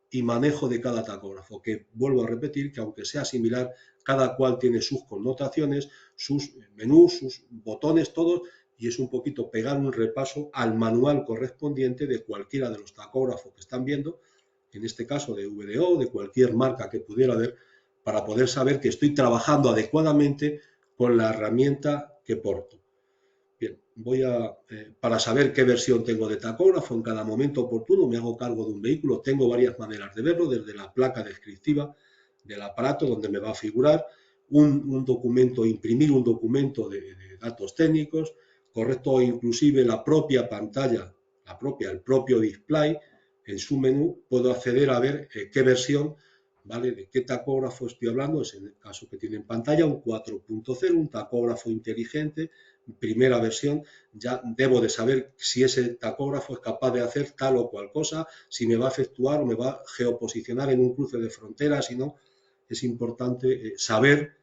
y manejo de cada tacógrafo, que vuelvo a repetir que aunque sea similar, cada cual tiene sus connotaciones, sus menús, sus botones, todos, y es un poquito pegar un repaso al manual correspondiente de cualquiera de los tacógrafos que están viendo, en este caso de VDO, de cualquier marca que pudiera haber, para poder saber que estoy trabajando adecuadamente con la herramienta que porto. Bien, para saber qué versión tengo de tacógrafo en cada momento oportuno, me hago cargo de un vehículo, tengo varias maneras de verlo, desde la placa descriptiva del aparato donde me va a figurar un documento, imprimir un documento de datos técnicos, correcto, o inclusive la propia pantalla, el propio display, en su menú puedo acceder a ver qué versión, ¿vale? De qué tacógrafo estoy hablando, es en el caso que tiene en pantalla un 4.0, un tacógrafo inteligente, primera versión, ya debo de saber si ese tacógrafo es capaz de hacer tal o cual cosa, si me va a efectuar o me va a geoposicionar en un cruce de fronteras, si no, es importante saber,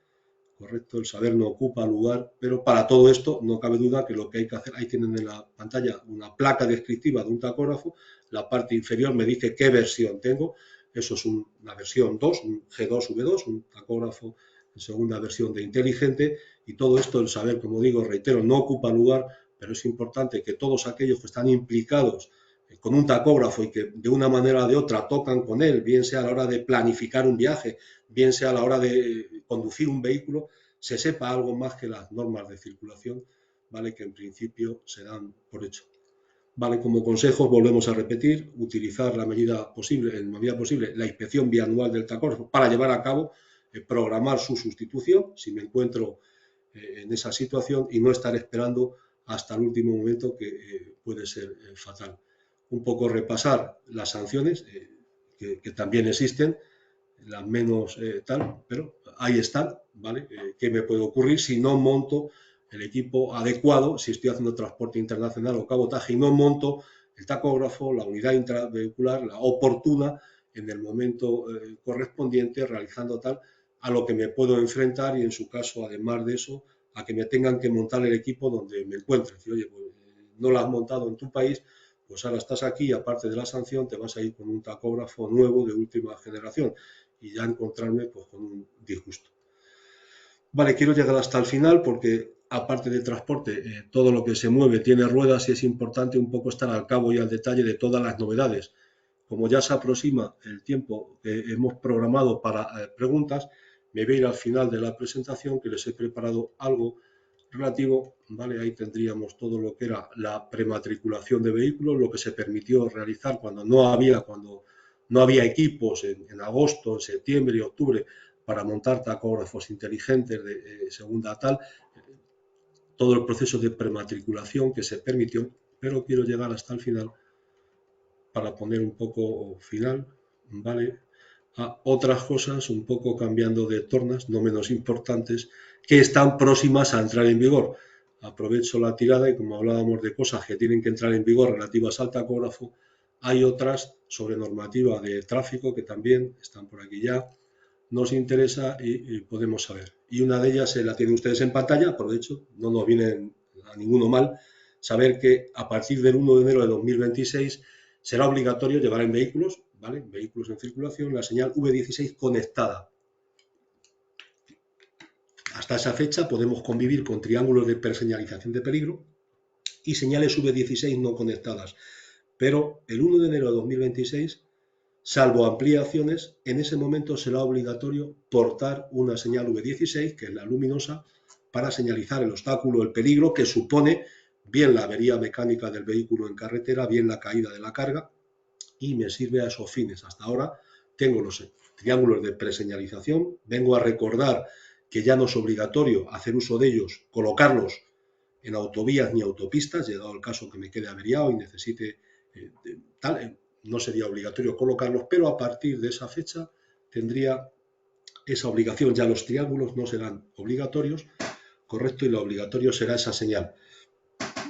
correcto, el saber no ocupa lugar, pero para todo esto no cabe duda que lo que hay que hacer, ahí tienen en la pantalla una placa descriptiva de un tacógrafo, la parte inferior me dice qué versión tengo, eso es una versión 2, un G2V2, un tacógrafo en segunda versión de inteligente, y todo esto, el saber, como digo, reitero, no ocupa lugar, pero es importante que todos aquellos que están implicados con un tacógrafo y que de una manera o de otra tocan con él, bien sea a la hora de planificar un viaje, bien sea a la hora de conducir un vehículo, se sepa algo más que las normas de circulación, ¿vale? Que en principio se dan por hecho. Vale, como consejos volvemos a repetir, utilizar la medida posible, en medida posible, la inspección bianual del tacógrafo para llevar a cabo, programar su sustitución, si me encuentro en esa situación, y no estar esperando hasta el último momento, que puede ser fatal. Un poco repasar las sanciones que también existen, las menos tal, pero ahí están, ¿vale? ¿Qué me puede ocurrir si no monto el equipo adecuado, si estoy haciendo transporte internacional o cabotaje y no monto el tacógrafo, la unidad intravehicular, la oportuna, en el momento correspondiente, realizando tal, a lo que me puedo enfrentar y en su caso, además de eso, a que me tengan que montar el equipo donde me encuentre. Decir, oye, pues no lo has montado en tu país, pues ahora estás aquí y aparte de la sanción te vas a ir con un tacógrafo nuevo de última generación y ya encontrarme pues con un disgusto. Vale, quiero llegar hasta el final porque aparte del transporte, todo lo que se mueve tiene ruedas y es importante un poco estar al cabo y al detalle de todas las novedades. Como ya se aproxima el tiempo que hemos programado para preguntas, me voy a ir al final de la presentación, que les he preparado algo relativo, ¿vale? Ahí tendríamos todo lo que era la prematriculación de vehículos, lo que se permitió realizar cuando no había equipos en agosto, en septiembre y octubre para montar tacógrafos inteligentes de segunda tal, todo el proceso de prematriculación que se permitió, pero quiero llegar hasta el final para poner un poco final, ¿vale? A otras cosas un poco cambiando de tornas, no menos importantes, que están próximas a entrar en vigor. Aprovecho la tirada y como hablábamos de cosas que tienen que entrar en vigor relativas al tacógrafo, hay otras sobre normativa de tráfico que también están por aquí ya, nos interesa y podemos saber. Y una de ellas la tienen ustedes en pantalla, aprovecho, no nos viene a ninguno mal, saber que a partir del 1 de enero de 2026 será obligatorio llevar en vehículos, ¿vale? Vehículos en circulación, la señal V16 conectada. Hasta esa fecha podemos convivir con triángulos de preseñalización de peligro y señales V16 no conectadas. Pero el 1 de enero de 2026, salvo ampliaciones, en ese momento será obligatorio portar una señal V16, que es la luminosa, para señalizar el obstáculo, el peligro que supone bien la avería mecánica del vehículo en carretera, bien la caída de la carga, y me sirve a esos fines. Hasta ahora tengo los triángulos de preseñalización, vengo a recordar que ya no es obligatorio hacer uso de ellos, colocarlos en autovías ni autopistas, llegado el caso que me quede averiado y necesite no sería obligatorio colocarlos, pero a partir de esa fecha tendría esa obligación. Ya los triángulos no serán obligatorios, correcto, y lo obligatorio será esa señal.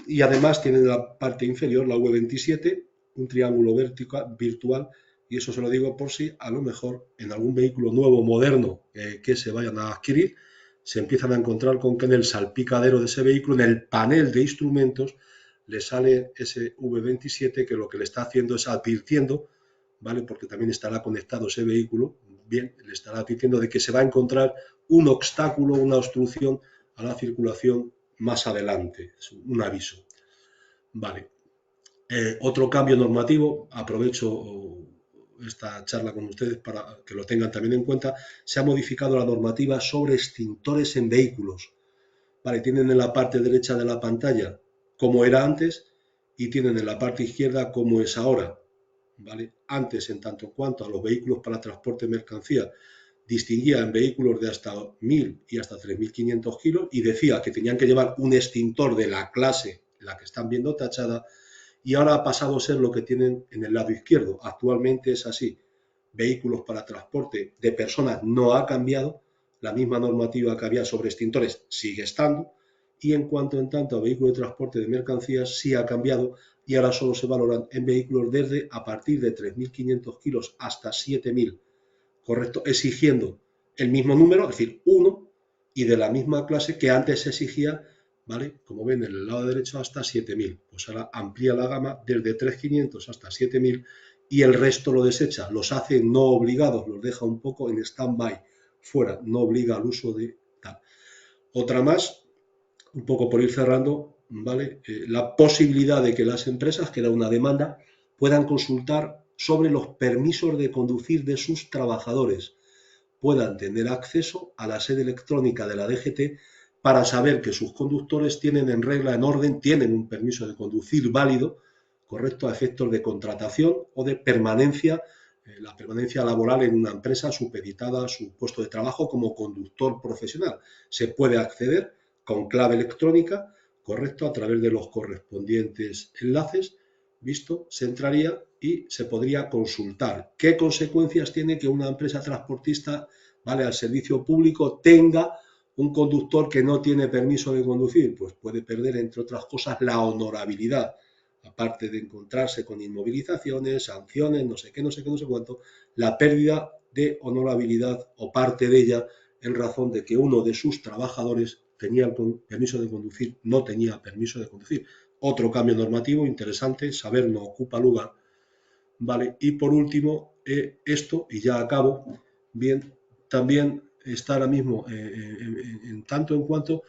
Y además tiene en la parte inferior la V27, un triángulo virtual, y eso se lo digo por si a lo mejor en algún vehículo nuevo, moderno, que se vayan a adquirir, se empiezan a encontrar con que en el salpicadero de ese vehículo, en el panel de instrumentos, le sale ese V27 que lo que le está haciendo es advirtiendo, ¿vale? Porque también estará conectado ese vehículo, bien, le estará advirtiendo de que se va a encontrar un obstáculo, una obstrucción a la circulación más adelante, es un aviso. Vale. Otro cambio normativo, aprovecho esta charla con ustedes para que lo tengan también en cuenta, se ha modificado la normativa sobre extintores en vehículos. Vale, tienen en la parte derecha de la pantalla como era antes y tienen en la parte izquierda como es ahora. ¿Vale? Antes, en tanto en cuanto a los vehículos para transporte de mercancía, distinguía en vehículos de hasta 1.000 y hasta 3.500 kilos y decía que tenían que llevar un extintor de la clase, la que están viendo tachada, y ahora ha pasado a ser lo que tienen en el lado izquierdo. Actualmente es así. Vehículos para transporte de personas no ha cambiado, la misma normativa que había sobre extintores sigue estando, y en cuanto en tanto a vehículos de transporte de mercancías sí ha cambiado y ahora solo se valoran en vehículos desde a partir de 3.500 kilos hasta 7.000, correcto, exigiendo el mismo número, es decir, uno, y de la misma clase que antes se exigía, ¿vale? Como ven, en el lado derecho hasta 7.000. Pues ahora amplía la gama desde 3.500 hasta 7.000 y el resto lo desecha, los hace no obligados, los deja un poco en stand-by, fuera, no obliga al uso de tal. Otra más, un poco por ir cerrando, ¿vale? La posibilidad de que las empresas, que era una demanda, puedan consultar sobre los permisos de conducir de sus trabajadores, puedan tener acceso a la sede electrónica de la DGT para saber que sus conductores tienen en regla, en orden, tienen un permiso de conducir válido, correcto, a efectos de contratación o de permanencia, la permanencia laboral en una empresa supeditada a su puesto de trabajo como conductor profesional. Se puede acceder con clave electrónica, correcto, a través de los correspondientes enlaces, visto, se entraría y se podría consultar qué consecuencias tiene que una empresa transportista, ¿vale?, al servicio público tenga un conductor que no tiene permiso de conducir. Pues puede perder, entre otras cosas, la honorabilidad, aparte de encontrarse con inmovilizaciones, sanciones, no sé qué, no sé qué, no sé cuánto, la pérdida de honorabilidad o parte de ella en razón de que uno de sus trabajadores tenía el permiso de conducir, no tenía permiso de conducir. Otro cambio normativo interesante, saber no ocupa lugar, ¿vale? Y por último, esto, y ya acabo, bien, también está ahora mismo en tanto en cuanto,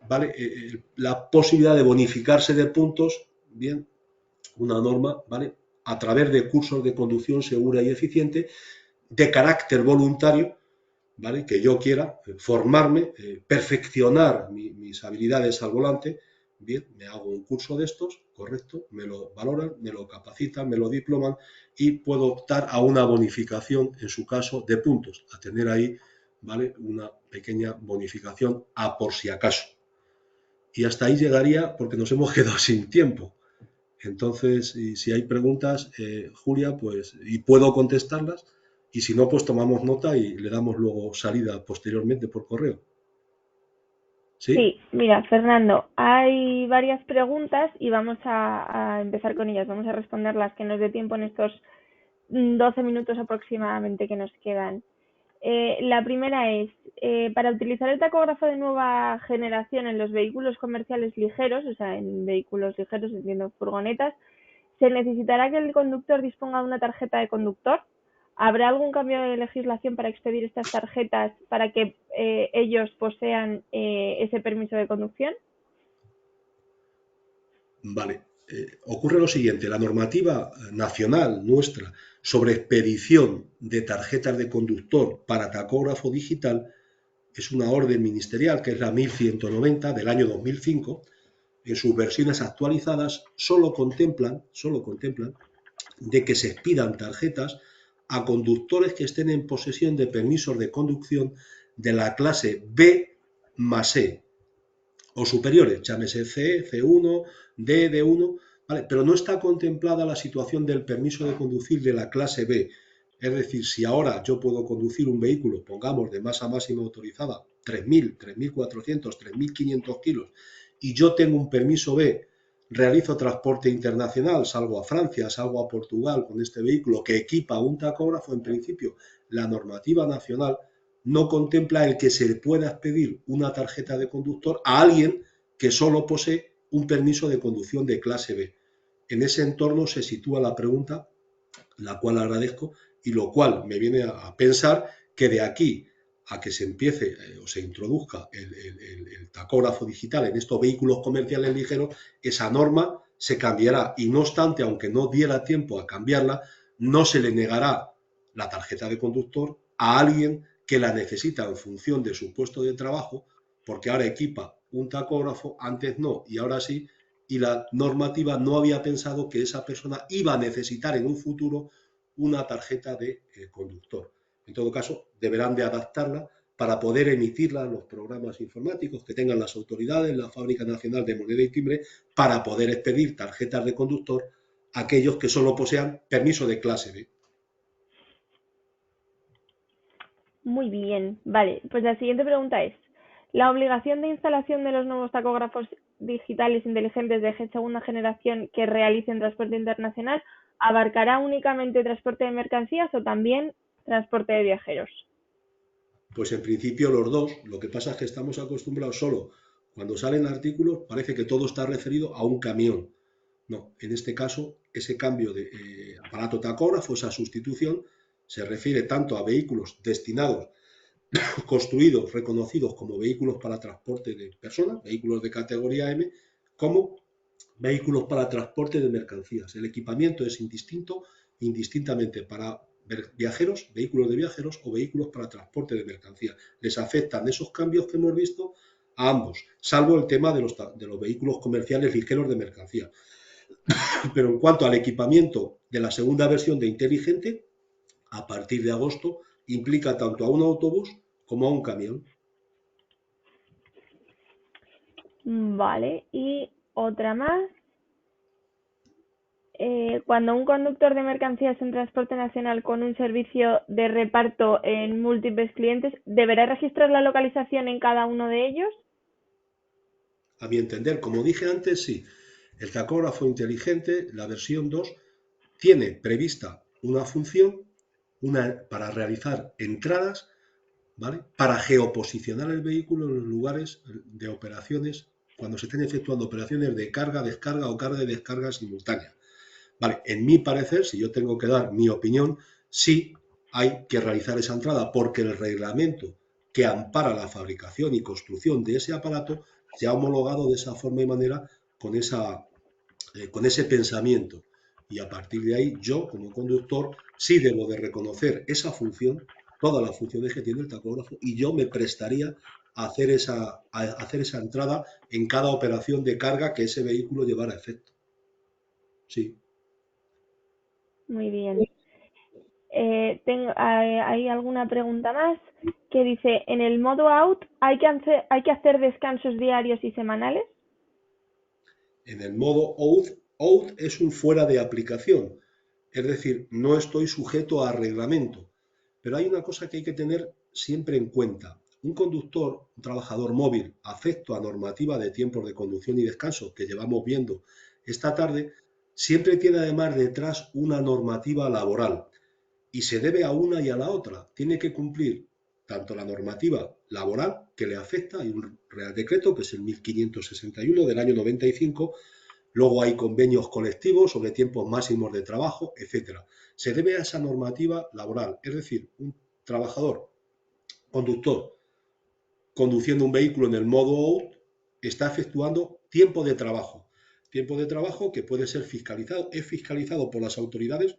¿vale? La posibilidad de bonificarse de puntos, bien, una norma, ¿vale?, a través de cursos de conducción segura y eficiente de carácter voluntario, ¿vale?, que yo quiera formarme, perfeccionar mis habilidades al volante. Bien, me hago un curso de estos, correcto, me lo valoran, me lo capacitan, me lo diploman y puedo optar a una bonificación, en su caso, de puntos, a tener ahí, ¿vale?, una pequeña bonificación a por si acaso. Y hasta ahí llegaría porque nos hemos quedado sin tiempo. Entonces, si hay preguntas, Julia, pues, y puedo contestarlas, y si no, pues tomamos nota y le damos luego salida posteriormente por correo. ¿Sí? Sí, mira, Fernando, hay varias preguntas y vamos a empezar con ellas. Vamos a responder las que nos dé tiempo en estos 12 minutos aproximadamente que nos quedan. La primera es, para utilizar el tacógrafo de nueva generación en los vehículos comerciales ligeros, o sea, en vehículos ligeros, entiendo furgonetas, ¿se necesitará que el conductor disponga de una tarjeta de conductor? ¿Habrá algún cambio de legislación para expedir estas tarjetas para que ellos posean ese permiso de conducción? Vale. Ocurre lo siguiente, la normativa nacional nuestra sobre expedición de tarjetas de conductor para tacógrafo digital es una orden ministerial que es la 1190 del año 2005. En sus versiones actualizadas solo contemplan de que se expidan tarjetas a conductores que estén en posesión de permisos de conducción de la clase B más E o superiores, llámese C, C1, D, D1, ¿vale? Pero no está contemplada la situación del permiso de conducir de la clase B. Es decir, si ahora yo puedo conducir un vehículo, pongamos, de masa máxima autorizada, 3.000, 3.400, 3.500 kilos, y yo tengo un permiso B, realizo transporte internacional, salgo a Francia, salgo a Portugal con este vehículo que equipa un tacógrafo, en principio la normativa nacional no contempla el que se le pueda expedir una tarjeta de conductor a alguien que solo posee un permiso de conducción de clase B. En ese entorno se sitúa la pregunta, la cual agradezco, y lo cual me viene a pensar que de aquí a que se empiece o se introduzca el tacógrafo digital en estos vehículos comerciales ligeros, esa norma se cambiará y no obstante, aunque no diera tiempo a cambiarla, no se le negará la tarjeta de conductor a alguien que la necesita en función de su puesto de trabajo, porque ahora equipa un tacógrafo, antes no y ahora sí, y la normativa no había pensado que esa persona iba a necesitar en un futuro una tarjeta de conductor. En todo caso, deberán de adaptarla para poder emitirla a los programas informáticos que tengan las autoridades, la Fábrica Nacional de Moneda y Timbre, para poder expedir tarjetas de conductor a aquellos que solo posean permiso de clase B. Muy bien, vale. Pues la siguiente pregunta es, ¿la obligación de instalación de los nuevos tacógrafos digitales inteligentes de segunda generación que realicen transporte internacional abarcará únicamente transporte de mercancías o también transporte de viajeros? Pues en principio los dos, lo que pasa es que estamos acostumbrados solo, cuando salen artículos parece que todo está referido a un camión. No, en este caso, ese cambio de aparato tacógrafo, esa sustitución, se refiere tanto a vehículos destinados, construidos, reconocidos como vehículos para transporte de personas, vehículos de categoría M, como vehículos para transporte de mercancías. El equipamiento es indistintamente para viajeros, vehículos de viajeros o vehículos para transporte de mercancías. Les afectan esos cambios que hemos visto a ambos, salvo el tema de los vehículos comerciales ligeros de mercancía. Pero en cuanto al equipamiento de la segunda versión de inteligente, a partir de agosto, implica tanto a un autobús como a un camión. Vale, y otra más. Cuando un conductor de mercancías en transporte nacional con un servicio de reparto en múltiples clientes, ¿deberá registrar la localización en cada uno de ellos? A mi entender, como dije antes, sí. El tacógrafo inteligente, la versión 2, tiene prevista una función para realizar entradas, ¿vale? Para geoposicionar el vehículo en los lugares de operaciones, cuando se estén efectuando operaciones de carga, descarga o carga y descarga simultánea. Vale, en mi parecer, si yo tengo que dar mi opinión, sí hay que realizar esa entrada porque el reglamento que ampara la fabricación y construcción de ese aparato se ha homologado de esa forma y manera con ese pensamiento. Y a partir de ahí, yo como conductor sí debo de reconocer esa función, todas las funciones que tiene el tacógrafo, y yo me prestaría a hacer esa entrada en cada operación de carga que ese vehículo llevara a efecto. Sí. Muy bien. Hay alguna pregunta más que dice, ¿en el modo out hay que hacer descansos diarios y semanales? En el modo out es un fuera de aplicación, es decir, no estoy sujeto a reglamento. Pero hay una cosa que hay que tener siempre en cuenta. Un conductor, un trabajador móvil, afecto a normativa de tiempos de conducción y descanso que llevamos viendo esta tarde, siempre tiene además detrás una normativa laboral y se debe a una y a la otra. Tiene que cumplir tanto la normativa laboral que le afecta, hay un Real Decreto que es el 1561 del año 95, luego hay convenios colectivos sobre tiempos máximos de trabajo, etcétera. Se debe a esa normativa laboral, es decir, un trabajador, conductor, conduciendo un vehículo en el modo out, está efectuando tiempo de trabajo que puede ser fiscalizado, es fiscalizado por las autoridades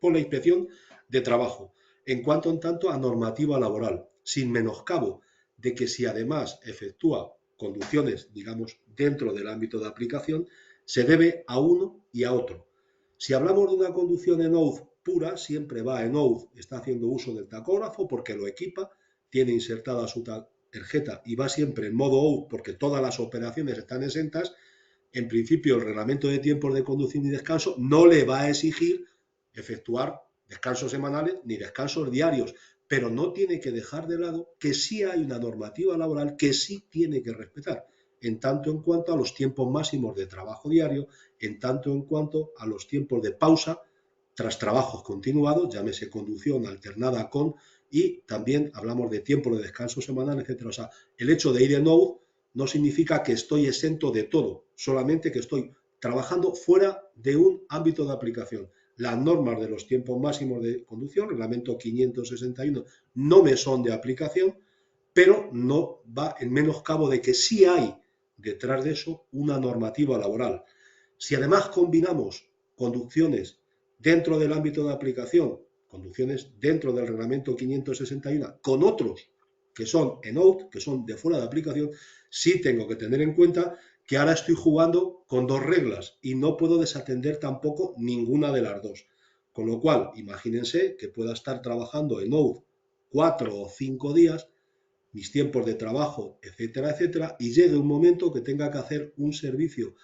por la inspección de trabajo, en cuanto en tanto a normativa laboral, sin menoscabo de que si además efectúa conducciones, digamos, dentro del ámbito de aplicación, se debe a uno y a otro. Si hablamos de una conducción en OUD pura, siempre va en OUD, está haciendo uso del tacógrafo porque lo equipa, tiene insertada su tarjeta y va siempre en modo OUD porque todas las operaciones están exentas. En principio, el reglamento de tiempos de conducción y descanso no le va a exigir efectuar descansos semanales ni descansos diarios, pero no tiene que dejar de lado que sí hay una normativa laboral que sí tiene que respetar, en tanto en cuanto a los tiempos máximos de trabajo diario, en tanto en cuanto a los tiempos de pausa tras trabajos continuados, llámese conducción alternada con, y también hablamos de tiempo de descanso semanal, etcétera. O sea, el hecho de ir en out no significa que estoy exento de todo, solamente que estoy trabajando fuera de un ámbito de aplicación. Las normas de los tiempos máximos de conducción, reglamento 561, no me son de aplicación, pero no va en menoscabo de que sí hay detrás de eso una normativa laboral. Si además combinamos conducciones dentro del ámbito de aplicación, conducciones dentro del reglamento 561, con otros que son en out, que son de fuera de aplicación, sí tengo que tener en cuenta que ahora estoy jugando con dos reglas y no puedo desatender tampoco ninguna de las dos. Con lo cual, imagínense que pueda estar trabajando en out 4 o 5 días, mis tiempos de trabajo, etcétera, etcétera, y llegue un momento que tenga que hacer un servicio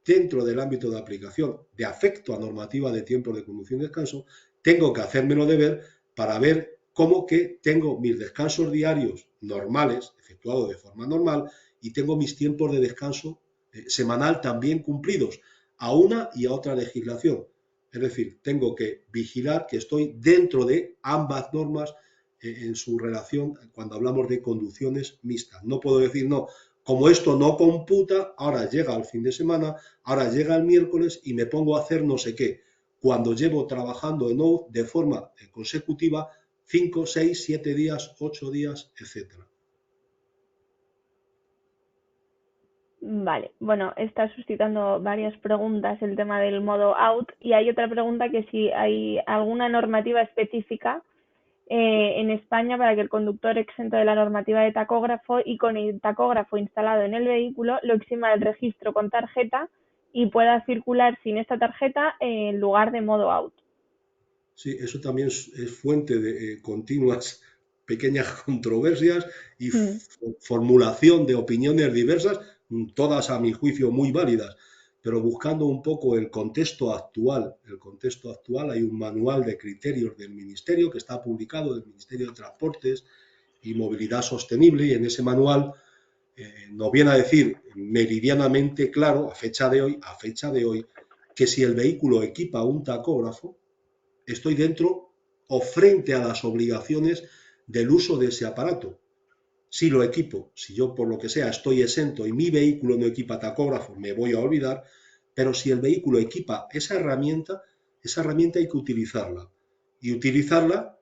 dentro del ámbito de aplicación de afecto a normativa de tiempos de conducción y descanso, tengo que hacérmelo de ver para ver cómo que tengo mis descansos diarios normales, efectuados de forma normal, y tengo mis tiempos de descanso semanal también cumplidos a una y a otra legislación. Es decir, tengo que vigilar que estoy dentro de ambas normas en su relación cuando hablamos de conducciones mixtas. No puedo decir, no, como esto no computa, ahora llega el fin de semana, ahora llega el miércoles y me pongo a hacer no sé qué, cuando llevo trabajando en OUT de forma consecutiva 5, 6, 7 días, 8 días, etcétera. Vale, bueno, está suscitando varias preguntas el tema del modo out y hay otra pregunta que si hay alguna normativa específica en España para que el conductor exento de la normativa de tacógrafo y con el tacógrafo instalado en el vehículo lo exima del registro con tarjeta y pueda circular sin esta tarjeta en lugar de modo out. Sí, eso también es fuente de continuas pequeñas controversias y Mm. formulación de opiniones diversas, todas a mi juicio muy válidas, pero buscando un poco el contexto actual hay un manual de criterios del Ministerio que está publicado del Ministerio de Transportes y Movilidad Sostenible y en ese manual nos viene a decir meridianamente claro a fecha de hoy, que si el vehículo equipa un tacógrafo, estoy dentro o frente a las obligaciones del uso de ese aparato. Si lo equipo, si yo por lo que sea estoy exento y mi vehículo no equipa tacógrafo, me voy a olvidar, pero si el vehículo equipa esa herramienta hay que utilizarla y utilizarla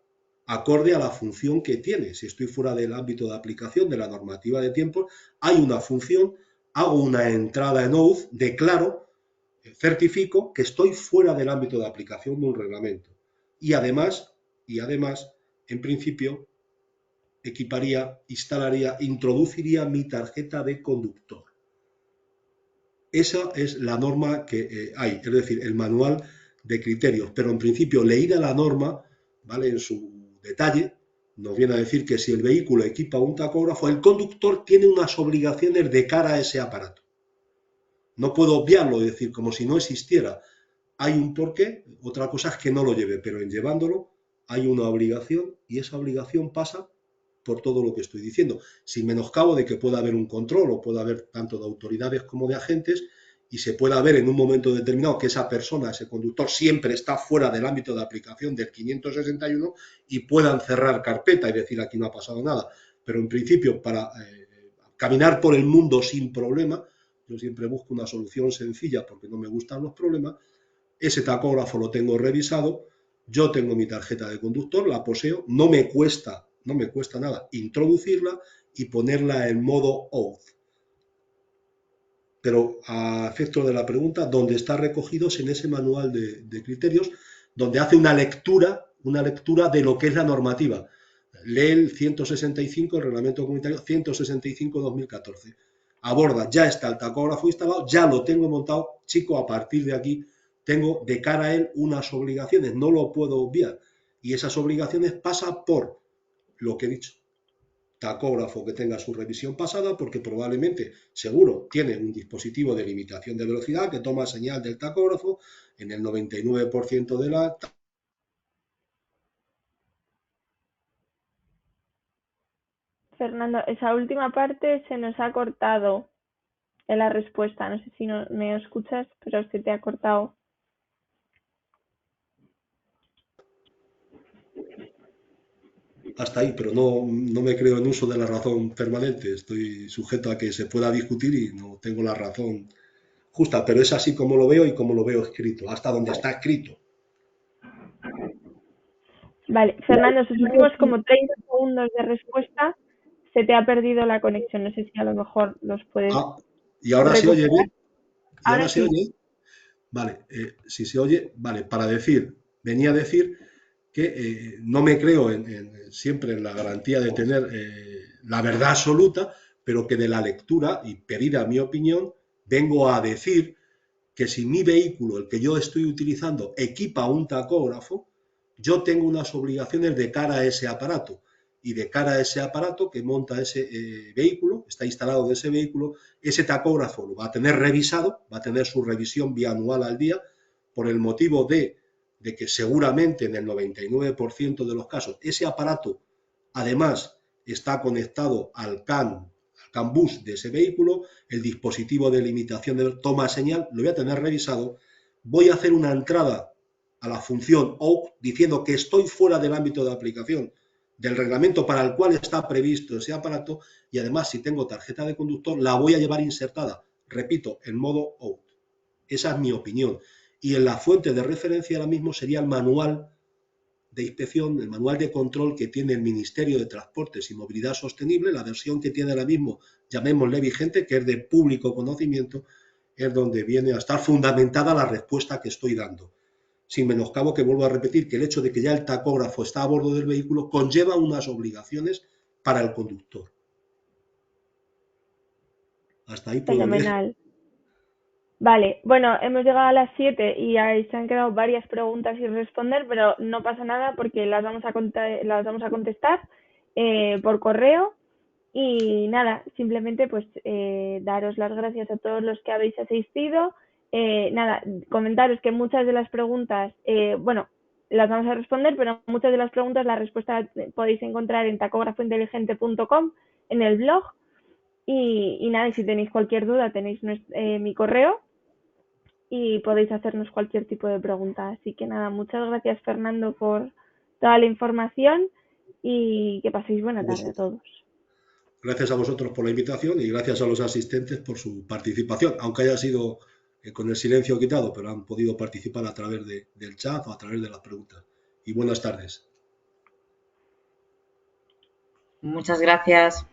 acorde a la función que tiene. Si estoy fuera del ámbito de aplicación de la normativa de tiempo, hay una función, hago una entrada en OAuth, declaro, certifico que estoy fuera del ámbito de aplicación de un reglamento. Y además, en principio, equiparía, instalaría, introduciría mi tarjeta de conductor. Esa es la norma que hay, es decir, el manual de criterios. Pero en principio, leída la norma, ¿vale? En su detalle, nos viene a decir que si el vehículo equipa un tacógrafo, el conductor tiene unas obligaciones de cara a ese aparato. No puedo obviarlo y decir como si no existiera. Hay un porqué, otra cosa es que no lo lleve, pero en llevándolo hay una obligación y esa obligación pasa por todo lo que estoy diciendo, sin menoscabo de que pueda haber un control o pueda haber tanto de autoridades como de agentes y se pueda ver en un momento determinado que esa persona, ese conductor, siempre está fuera del ámbito de aplicación del 561 y puedan cerrar carpeta y decir aquí no ha pasado nada. Pero en principio, para caminar por el mundo sin problema, yo siempre busco una solución sencilla porque no me gustan los problemas. Ese tacógrafo lo tengo revisado, yo tengo mi tarjeta de conductor, la poseo, no me cuesta nada introducirla y ponerla en modo OAuth. Pero a efecto de la pregunta, ¿dónde está recogido en ese manual de criterios, donde hace una lectura de lo que es la normativa? Lee el 165, el reglamento comunitario 165-2014. Aborda, ya está el tacógrafo instalado, ya lo tengo montado, chico, a partir de aquí tengo de cara a él unas obligaciones, no lo puedo obviar. Y esas obligaciones pasan por lo que he dicho, tacógrafo que tenga su revisión pasada, porque probablemente, seguro, tiene un dispositivo de limitación de velocidad que toma señal del tacógrafo en el 99% de la Fernando, esa última parte se nos ha cortado en la respuesta. No sé si me escuchas, pero se te ha cortado. Hasta ahí, pero no me creo en uso de la razón permanente. Estoy sujeto a que se pueda discutir y no tengo la razón justa, pero es así como lo veo y como lo veo escrito, hasta donde está escrito. Vale, Fernando, esos últimos como 30 segundos de respuesta se te ha perdido la conexión. No sé si a lo mejor los puedes Ah, ¿y ahora se oye recuperar. bien? ¿Y ahora Ahora se sí. oye? Vale, si se oye, vale, venía a decir que no me creo siempre en la garantía de tener la verdad absoluta, pero que de la lectura y pedida mi opinión, vengo a decir que si mi vehículo, el que yo estoy utilizando, equipa un tacógrafo, yo tengo unas obligaciones de cara a ese aparato. Y de cara a ese aparato que monta ese vehículo, está instalado de ese vehículo, ese tacógrafo lo va a tener revisado, va a tener su revisión bianual al día, por el motivo de que seguramente en el 99% de los casos ese aparato además está conectado al CAN bus de ese vehículo, el dispositivo de limitación de toma señal, lo voy a tener revisado, voy a hacer una entrada a la función OUT diciendo que estoy fuera del ámbito de aplicación del reglamento para el cual está previsto ese aparato y además si tengo tarjeta de conductor la voy a llevar insertada, repito, en modo OUT. Esa es mi opinión. Y en la fuente de referencia ahora mismo sería el manual de inspección, el manual de control que tiene el Ministerio de Transportes y Movilidad Sostenible, la versión que tiene ahora mismo, llamémosle vigente, que es de público conocimiento, es donde viene a estar fundamentada la respuesta que estoy dando. Sin menoscabo que vuelvo a repetir que el hecho de que ya el tacógrafo está a bordo del vehículo conlleva unas obligaciones para el conductor. Hasta ahí puedo leer. Fenomenal. Vale, bueno, hemos llegado a las 7 y ahí se han quedado varias preguntas sin responder, pero no pasa nada porque las vamos a contestar por correo. Y nada, simplemente pues daros las gracias a todos los que habéis asistido. Nada, comentaros que muchas de las preguntas, bueno, las vamos a responder, pero muchas de las preguntas, la respuesta podéis encontrar en tacógrafointeligente.com, en el blog. Y nada, y si tenéis cualquier duda, tenéis mi correo y podéis hacernos cualquier tipo de pregunta. Así que nada, muchas gracias Fernando por toda la información y que paséis buena tarde a todos. Gracias a vosotros por la invitación y gracias a los asistentes por su participación, aunque haya sido con el silencio quitado, pero han podido participar a través del chat o a través de las preguntas. Y buenas tardes. Muchas gracias.